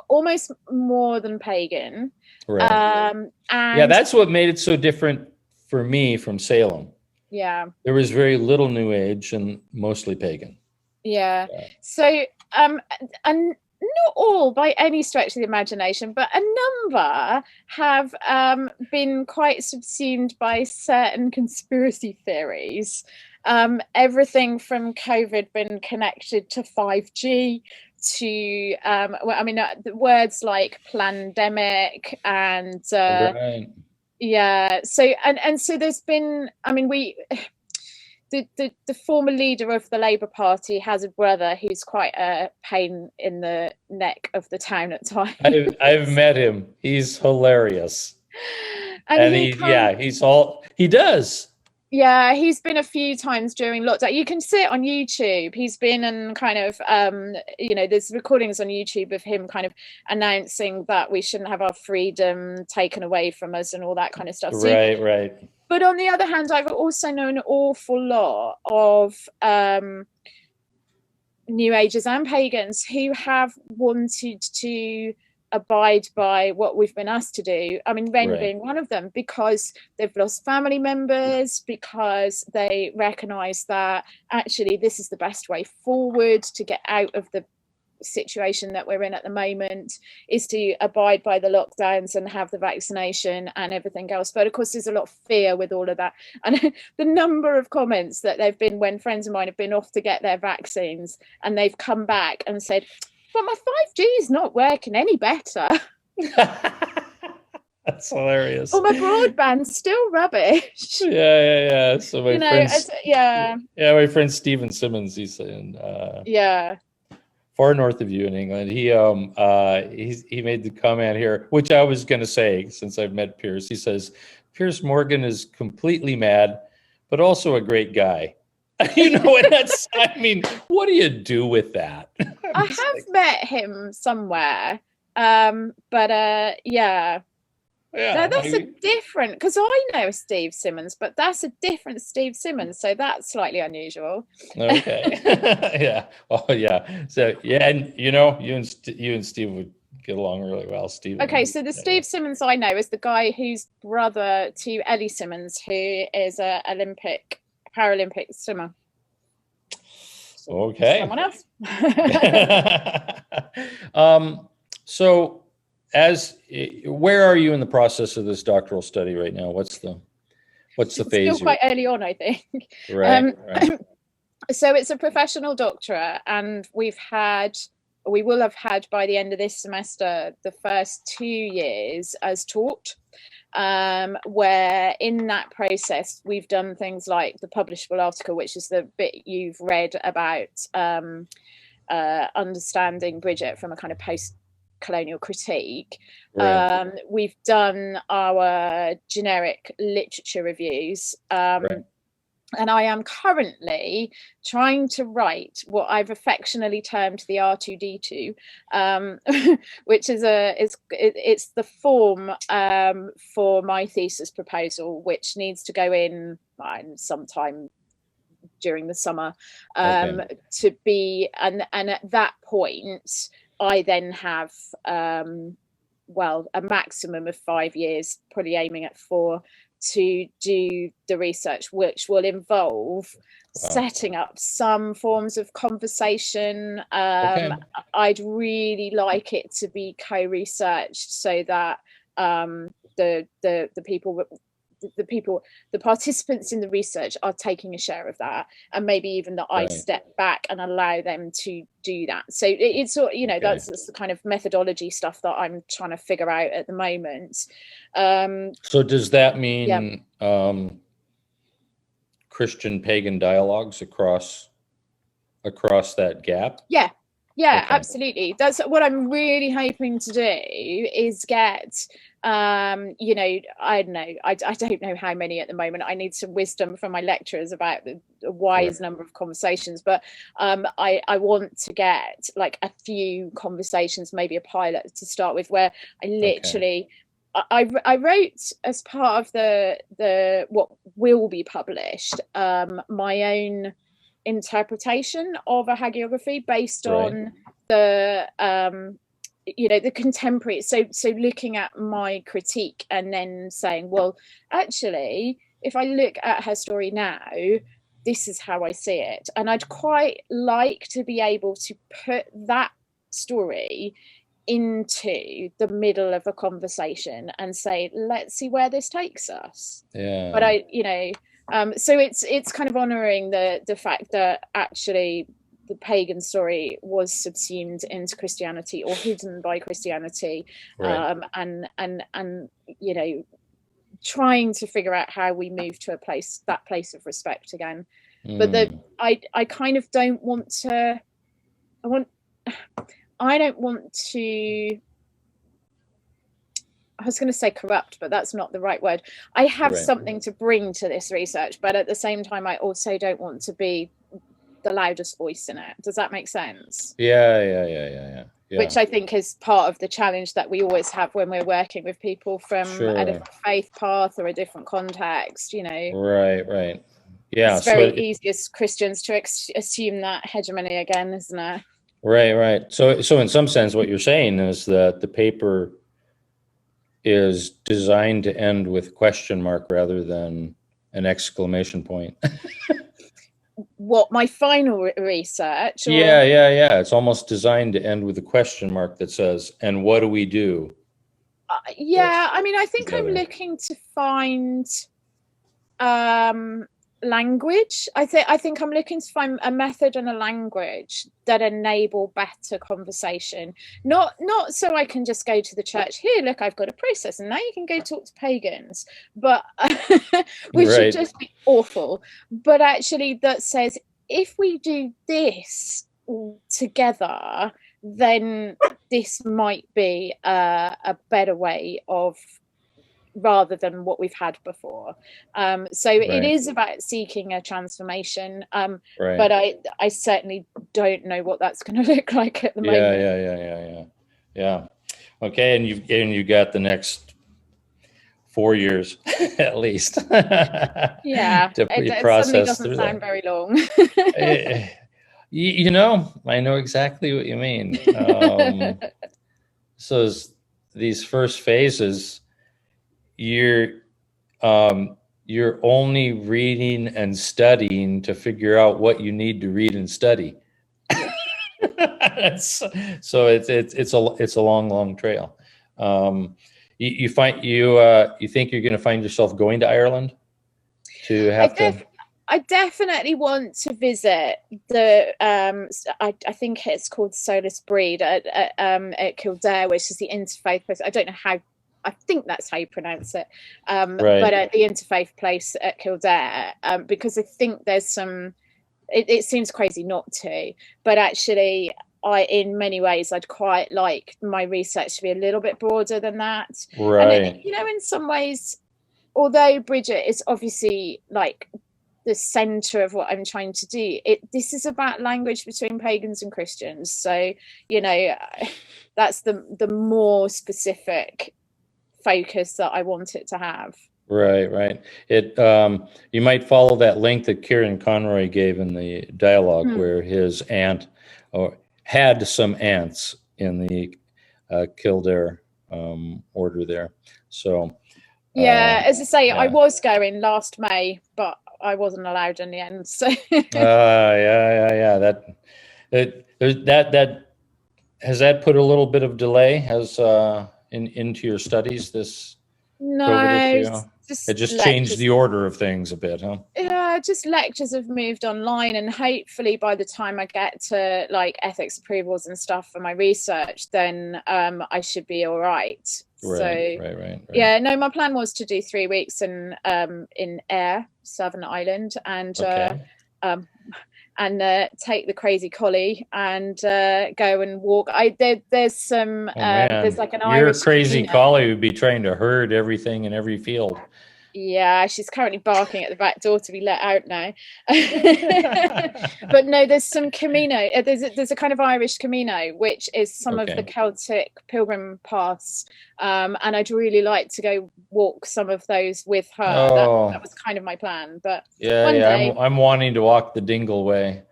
almost more than pagan. Right. And that's what made it so different for me from Salem. Yeah. There was very little New Age and mostly pagan. Yeah. So, and not all by any stretch of the imagination, but a number have been quite subsumed by certain conspiracy theories. Everything from COVID been connected to 5G to, the words like pandemic and so so there's been, the former leader of the Labour Party has a brother who's quite a pain in the neck of the town at times. I've met him. He's hilarious. And he does. Yeah, he's been a few times during lockdown. You can see it on YouTube. He's been in kind of, there's recordings on YouTube of him kind of announcing that we shouldn't have our freedom taken away from us and all that kind of stuff. Right. But on the other hand, I've also known an awful lot of New Agers and pagans who have wanted to abide by what we've been asked to do. Ren being one of them, because they've lost family members, because they recognise that actually this is the best way forward to get out of the situation that we're in at the moment, is to abide by the lockdowns and have the vaccination and everything else. But of course there's a lot of fear with all of that, and the number of comments that they've been when friends of mine have been off to get their vaccines and they've come back and said, but my 5G is not working any better. That's hilarious. Or my broadband's still rubbish. Yeah. So my my friend Stephen Simmons, he's in far north of you in England. He made the comment here, which I was going to say since I've met Piers. He says Piers Morgan is completely mad, but also a great guy. And that's, what do you do with that? I have met him somewhere, but that's a different, because I know Steve Simmons, but that's a different Steve Simmons, so that's slightly unusual. Okay. Yeah. Oh yeah. So and you and Steve would get along really well. Steve. Okay, so the Steve Simmons I know is the guy who's brother to Ellie Simmons, who is a Paralympic swimmer. Okay. Someone else. So where are you in the process of this doctoral study right now? What's the phase? Still quite early on, I think. Right. So it's a professional doctorate, and we will have had by the end of this semester the first 2 years as taught, where in that process we've done things like the publishable article, which is the bit you've read about understanding Bridget from a kind of post-colonial critique. Right. We've done our generic literature reviews. And I am currently trying to write what I've affectionately termed the R2D2, which is it's the form for my thesis proposal, which needs to go in sometime during the summer, to be, and at that point I then have a maximum of 5 years, probably aiming at 4, to do the research, which will involve setting up some forms of conversation. I'd really like it to be co-researched so that the participants in the research are taking a share of that, and maybe even that I step back and allow them to do that. So it's that's the kind of methodology stuff that I'm trying to figure out at the moment. So does that mean Christian pagan dialogues across that gap? Yeah, absolutely. That's what I'm really hoping to do, is get I don't know, I don't know how many at the moment. I need some wisdom from my lecturers about the wise number of conversations, but I want to get like a few conversations, maybe a pilot to start with, where I literally I wrote, as part of the what will be published, my own interpretation of a hagiography based on the the contemporary, so looking at my critique and then saying, well, actually, if I look at her story now, this is how I see it. And I'd quite like to be able to put that story into the middle of a conversation and say, let's see where this takes us. But so it's kind of honoring the fact that actually the pagan story was subsumed into Christianity or hidden by Christianity, and trying to figure out how we move to that place of respect again. But I kind of don't want to. I don't want to. I was going to say corrupt, but that's not the right word. I have something to bring to this research, but at the same time, I also don't want to be the loudest voice in it. Does that make sense? Yeah. Which I think is part of the challenge that we always have when we're working with people from a different faith path or a different context, Right. Yeah. It's very easy as Christians to assume that hegemony again, isn't it? Right. So in some sense, what you're saying is that the paper is designed to end with question mark rather than an exclamation point. What, my final research? Or? Yeah. It's almost designed to end with a question mark that says, and what do we do? I mean, I think together. I'm looking to find language. I think I'm looking to find a method and a language that enable better conversation. Not so I can just go to the church, here, look, I've got a process, and now you can go talk to pagans, but which would just be awful. But actually, that says, if we do this together, then this might be a better way of, rather than what we've had before. It is about seeking a transformation, but I certainly don't know what that's going to look like at the moment. Yeah. Okay, and you got the next 4 years at least. It process doesn't sound very long. I know exactly what you mean. So these first phases, you're only reading and studying to figure out what you need to read and study. So it's a long trail. You think you're going to find yourself going to Ireland to have I definitely want to visit the I think it's called Solus Breed at Kildare, which is the interfaith place. I don't know how. I think that's how you pronounce it, but at the interfaith place at Kildare, because I think there's some. It seems crazy not to, but actually, in many ways, I'd quite like my research to be a little bit broader than that. And in some ways, although Bridget is obviously like the center of what I'm trying to do, this is about language between pagans and Christians. So that's the more specific focus that I want it to have. Right. It you might follow that link that Kieran Conroy gave in the dialogue, where his aunt had some aunts in the Kildare order there. So as I say, I was going last May, but I wasn't allowed in the end. So that has that put a little bit of delay? Has into your studies, this No, COVID issue? It just lectures. changed the order of things a bit, huh? Yeah, just lectures have moved online, and hopefully by the time I get to like ethics approvals and stuff for my research, then I should be all right. Right. Yeah, no, my plan was to do 3 weeks in Ayr, Southern Ireland, and take the crazy collie and go and walk. There's some there's like an Your Irish crazy community. collie would be trying to herd everything in every field. Yeah, she's currently barking at the back door to be let out now. But no, there's some Camino. There's a kind of Irish Camino, which is some of the Celtic pilgrim paths, and I'd really like to go walk some of those with her. That was kind of my plan. But one day, I'm wanting to walk the Dingle Way.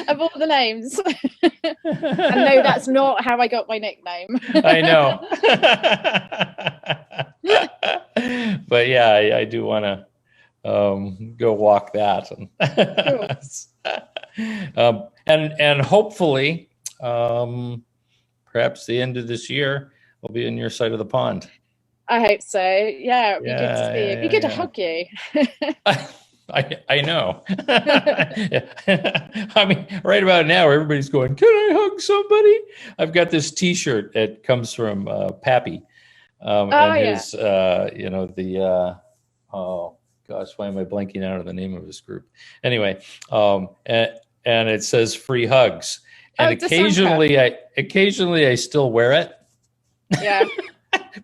Of all the names. And no, that's not how I got my nickname. I know. But yeah, I do want to go walk that. And hopefully, perhaps the end of this year, I'll be on your side of the pond. I hope so. Yeah, it'd be good to see you. It'd be good to hug you. I know. I mean, right about now, everybody's going, "Can I hug somebody?" I've got this T-shirt that comes from Pappy, his, oh gosh, why am I blanking out of the name of his group? Anyway, and it says "free hugs," and occasionally I still wear it. Yeah.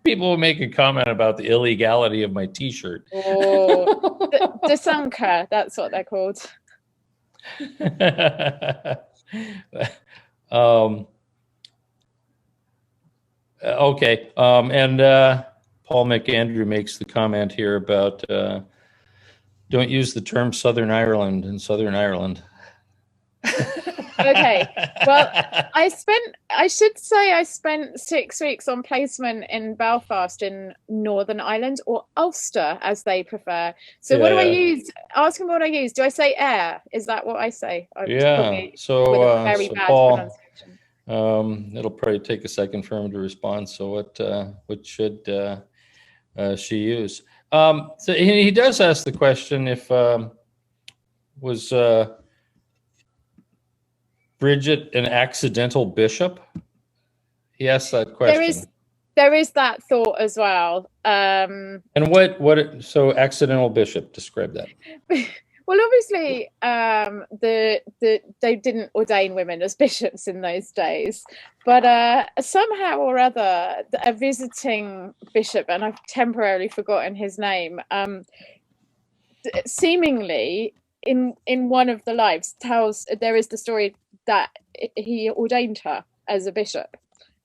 People will make a comment about the illegality of my T-shirt. Oh, Desanka, that's what they're called. Okay. And Paul McAndrew makes the comment here about don't use the term Southern Ireland in Southern Ireland. Okay, well, I should say I spent 6 weeks on placement in Belfast in Northern Ireland, or Ulster as they prefer. So what do I use? Ask them what I use. Do I say Ayr? Is that what I say? So, with a very bad Paul, pronunciation. it'll probably take a second for him to respond. So what should she use? So he does ask the question if was Bridget an accidental bishop? He asked that question. There is that thought as well. And so accidental bishop, describe that. Well, obviously, they didn't ordain women as bishops in those days, but somehow or other, a visiting bishop, and I've temporarily forgotten his name, seemingly in one of the lives there is the story that he ordained her as a bishop,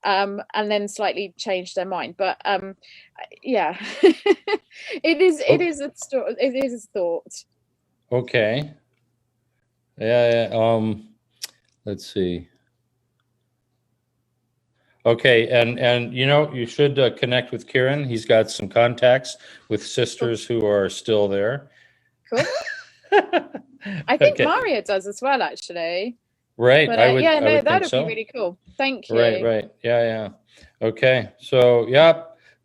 and then slightly changed their mind. But yeah, it is a thought. Okay. Yeah. Let's see. Okay, and you should connect with Kieran. He's got some contacts with sisters who are still there. Cool. I think Maria does as well, actually. Right. But that would be really cool. Thank you. Right. Yeah. Okay. So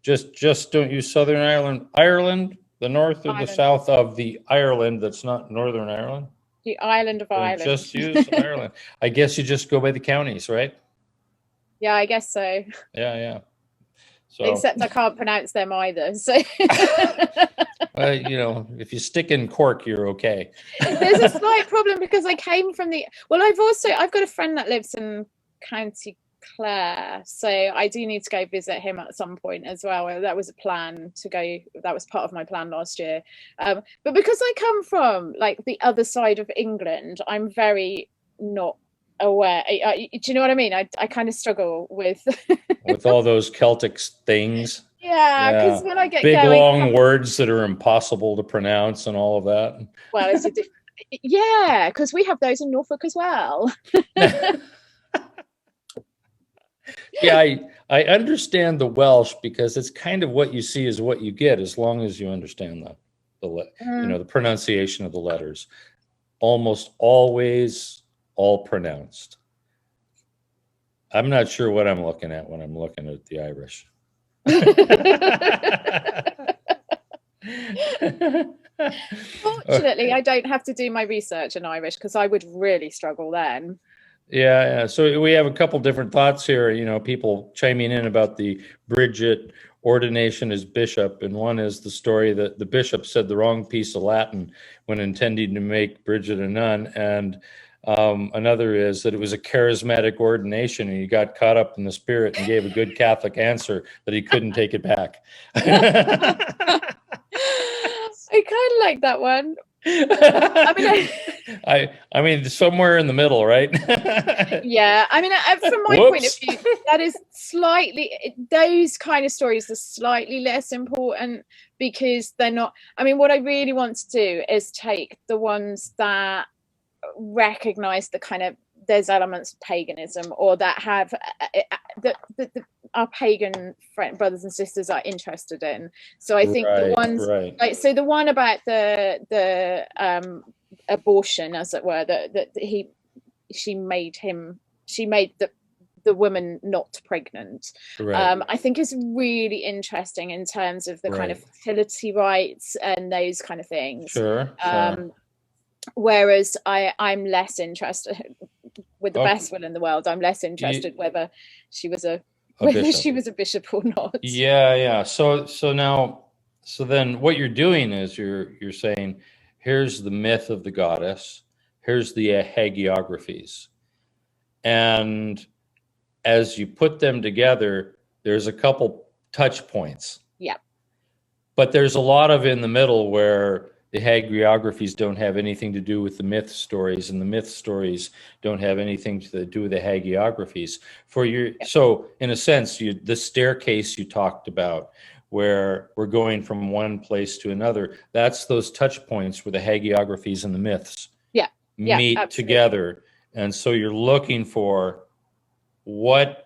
just don't use Southern Ireland, the north or the south of the Ireland that's not Northern Ireland. The island of Ireland. Just use Ireland. I guess you just go by the counties, right? Yeah, I guess so. Yeah. So, except I can't pronounce them either. So if you stick in Cork, you're okay. There's a slight problem because I came from I've got a friend that lives in County Clare, so I do need to go visit him at some point as well. That was a plan to go. That was part of my plan last year. But because I come from like the other side of England, I'm very not aware. Do you know what I mean? I kind of struggle with with all those Celtic things. Yeah, because when I get big long words that are impossible to pronounce and all of that. Well, because we have those in Norfolk as well. Yeah, I understand the Welsh because it's kind of what you see is what you get, as long as you understand the pronunciation of the letters. Almost always all pronounced. I'm not sure what I'm looking at when I'm looking at the Irish. Fortunately, I don't have to do my research in Irish because I would really struggle then. Yeah. So we have a couple different thoughts here. People chiming in about the Bridget ordination as bishop, and one is the story that the bishop said the wrong piece of Latin when intending to make Bridget a nun, and another is that it was a charismatic ordination, and he got caught up in the spirit and gave a good Catholic answer that he couldn't take it back. I kind of like that one. I mean, somewhere in the middle, right? Yeah, I mean, from my point of view, that is those kind of stories are slightly less important because they're not. I mean, what I really want to do is take the ones that recognize the kind of there's elements of paganism, or that have our pagan brothers and sisters are interested in. So I think the ones like, so the one about the abortion, as it were, that she made the woman not pregnant, I think is really interesting in terms of the kind of fertility rights and those kind of things. Sure. Whereas I'm less interested, with the best will in the world, I'm less interested whether she was a bishop or not. Yeah. So then what you're doing is you're saying, here's the myth of the goddess, here's the hagiographies, and as you put them together, there's a couple touch points. Yeah. But there's a lot of in the middle where the hagiographies don't have anything to do with the myth stories, and the myth stories don't have anything to do with the hagiographies. So in a sense, the staircase you talked about, where we're going from one place to another, that's those touch points where the hagiographies and the myths meet together. And so you're looking for what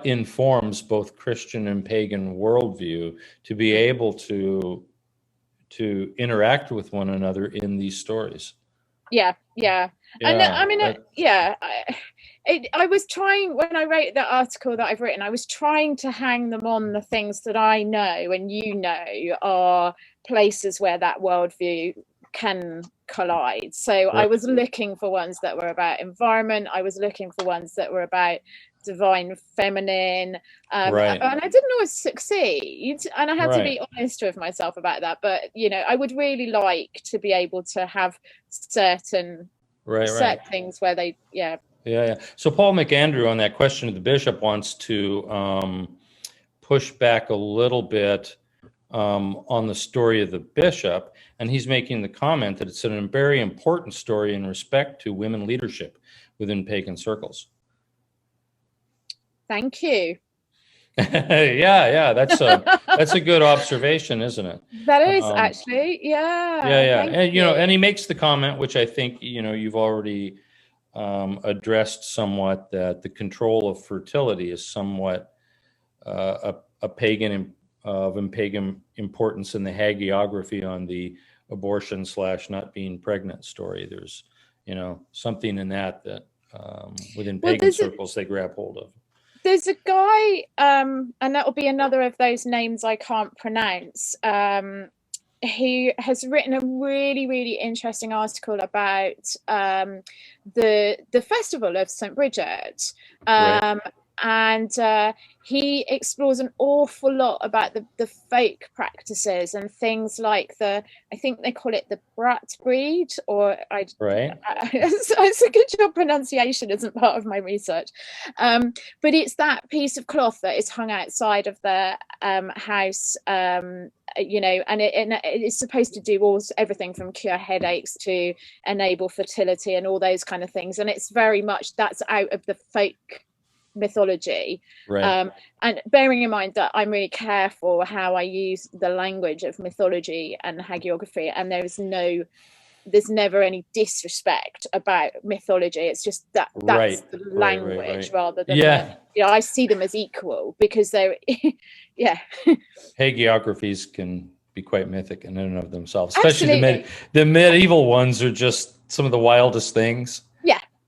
informs both Christian and pagan worldview to be able to interact with one another in these stories. Yeah. And I mean, I was trying, when I wrote the article that I've written, I was trying to hang them on the things that I know and are places where that worldview can collide. So I was looking for ones that were about environment. I was looking for ones that were about divine feminine, and I didn't always succeed, and I had to be honest with myself about that. But I would really like to be able to have certain things where they So Paul McAndrew, on that question of the bishop, wants to push back a little bit on the story of the bishop, and he's making the comment that it's a very important story in respect to women leadership within pagan circles. Thank you. Yeah, that's a good observation, isn't it? That is actually, and he makes the comment, which I think you've already addressed somewhat, that the control of fertility is somewhat a pagan importance in the hagiography on the abortion / not being pregnant story. There's something in that within pagan circles they grab hold of. There's a guy, and that will be another of those names I can't pronounce, who has written a really, really interesting article about the festival of St. Bridget. And he explores an awful lot about the folk practices and things like I think they call it the brat breed, or it's a good job pronunciation isn't part of my research, but it's that piece of cloth that is hung outside of the house, and it is supposed to do everything from cure headaches to enable fertility and all those kind of things, and it's very much that's out of the folk mythology, and bearing in mind that I'm really careful how I use the language of mythology and hagiography, and there's never any disrespect about mythology. It's just that's the language rather than I see them as equal because they're hagiographies can be quite mythic in and of themselves, especially the medieval ones are just some of the wildest things.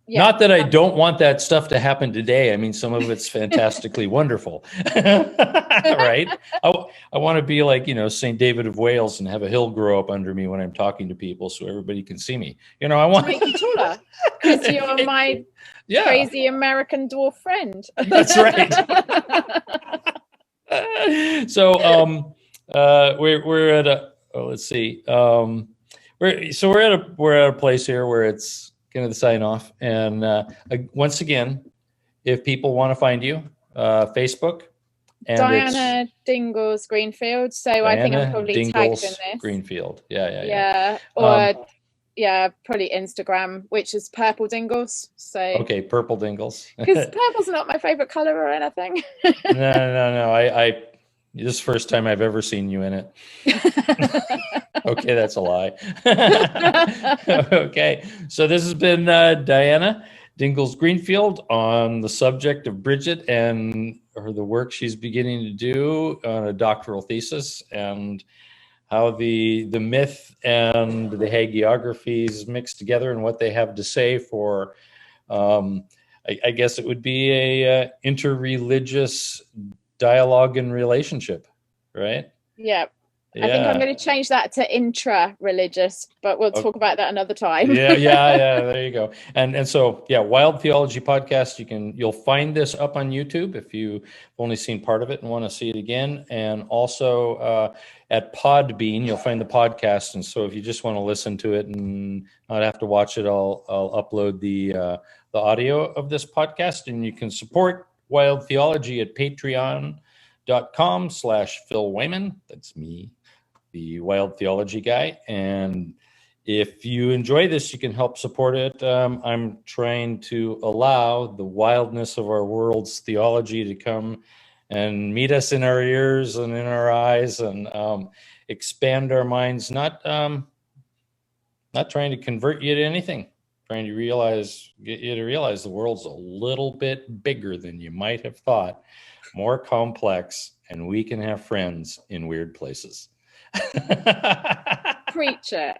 Yeah. Not that I don't want that stuff to happen today. I mean, some of it's fantastically wonderful, right? I want to be like, St. David of Wales and have a hill grow up under me when I'm talking to people so everybody can see me. I want to make you taller because you're my crazy American dwarf friend. That's right. So we're at a, let's see. We're at a place here where it's kind of the sign off. And once again, if people want to find you, Facebook. And Diana Dingles Greenfield. So Diana I think I'm probably Dingles tagged in this. Greenfield. Yeah. Or probably Instagram, which is Purple Dingles. So okay, Purple Dingles. Because purple's not my favorite color or anything. No. I this is the first time I've ever seen you in it. Okay, that's a lie. Okay, so this has been Diana Dingles Greenfield on the subject of Bridget and the work she's beginning to do on a doctoral thesis, and how the myth and the hagiographies mix together and what they have to say for, I guess it would be a interreligious dialogue and relationship, right? Yeah. I think I'm going to change that to intra-religious, but we'll talk about that another time. Yeah. There you go. And so, Wild Theology Podcast. You'll find this up on YouTube if you've only seen part of it and want to see it again. And also at Podbean, you'll find the podcast. And so if you just want to listen to it and not have to watch it, I'll upload the audio of this podcast, and you can support Wild Theology at patreon.com/Phil Wyman. That's me, the Wild Theology guy. And if you enjoy this, you can help support it. I'm trying to allow the wildness of our world's theology to come and meet us in our ears and in our eyes, and expand our minds, not trying to convert you to anything, trying to get you to realize the world's a little bit bigger than you might have thought, more complex, and we can have friends in weird places. Preach it.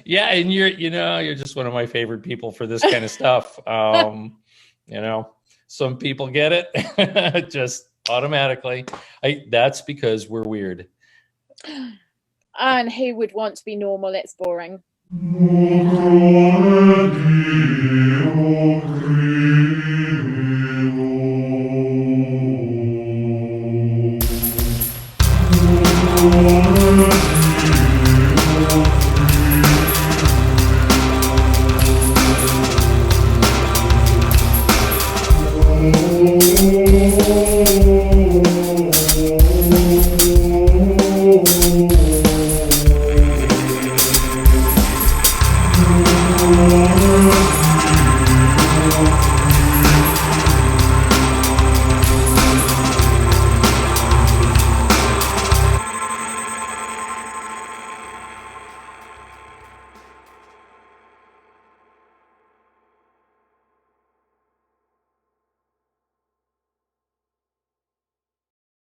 Yeah, and you're just one of my favorite people for this kind of stuff. Some people get it just automatically. That's because we're weird. And who would want to be normal? It's boring.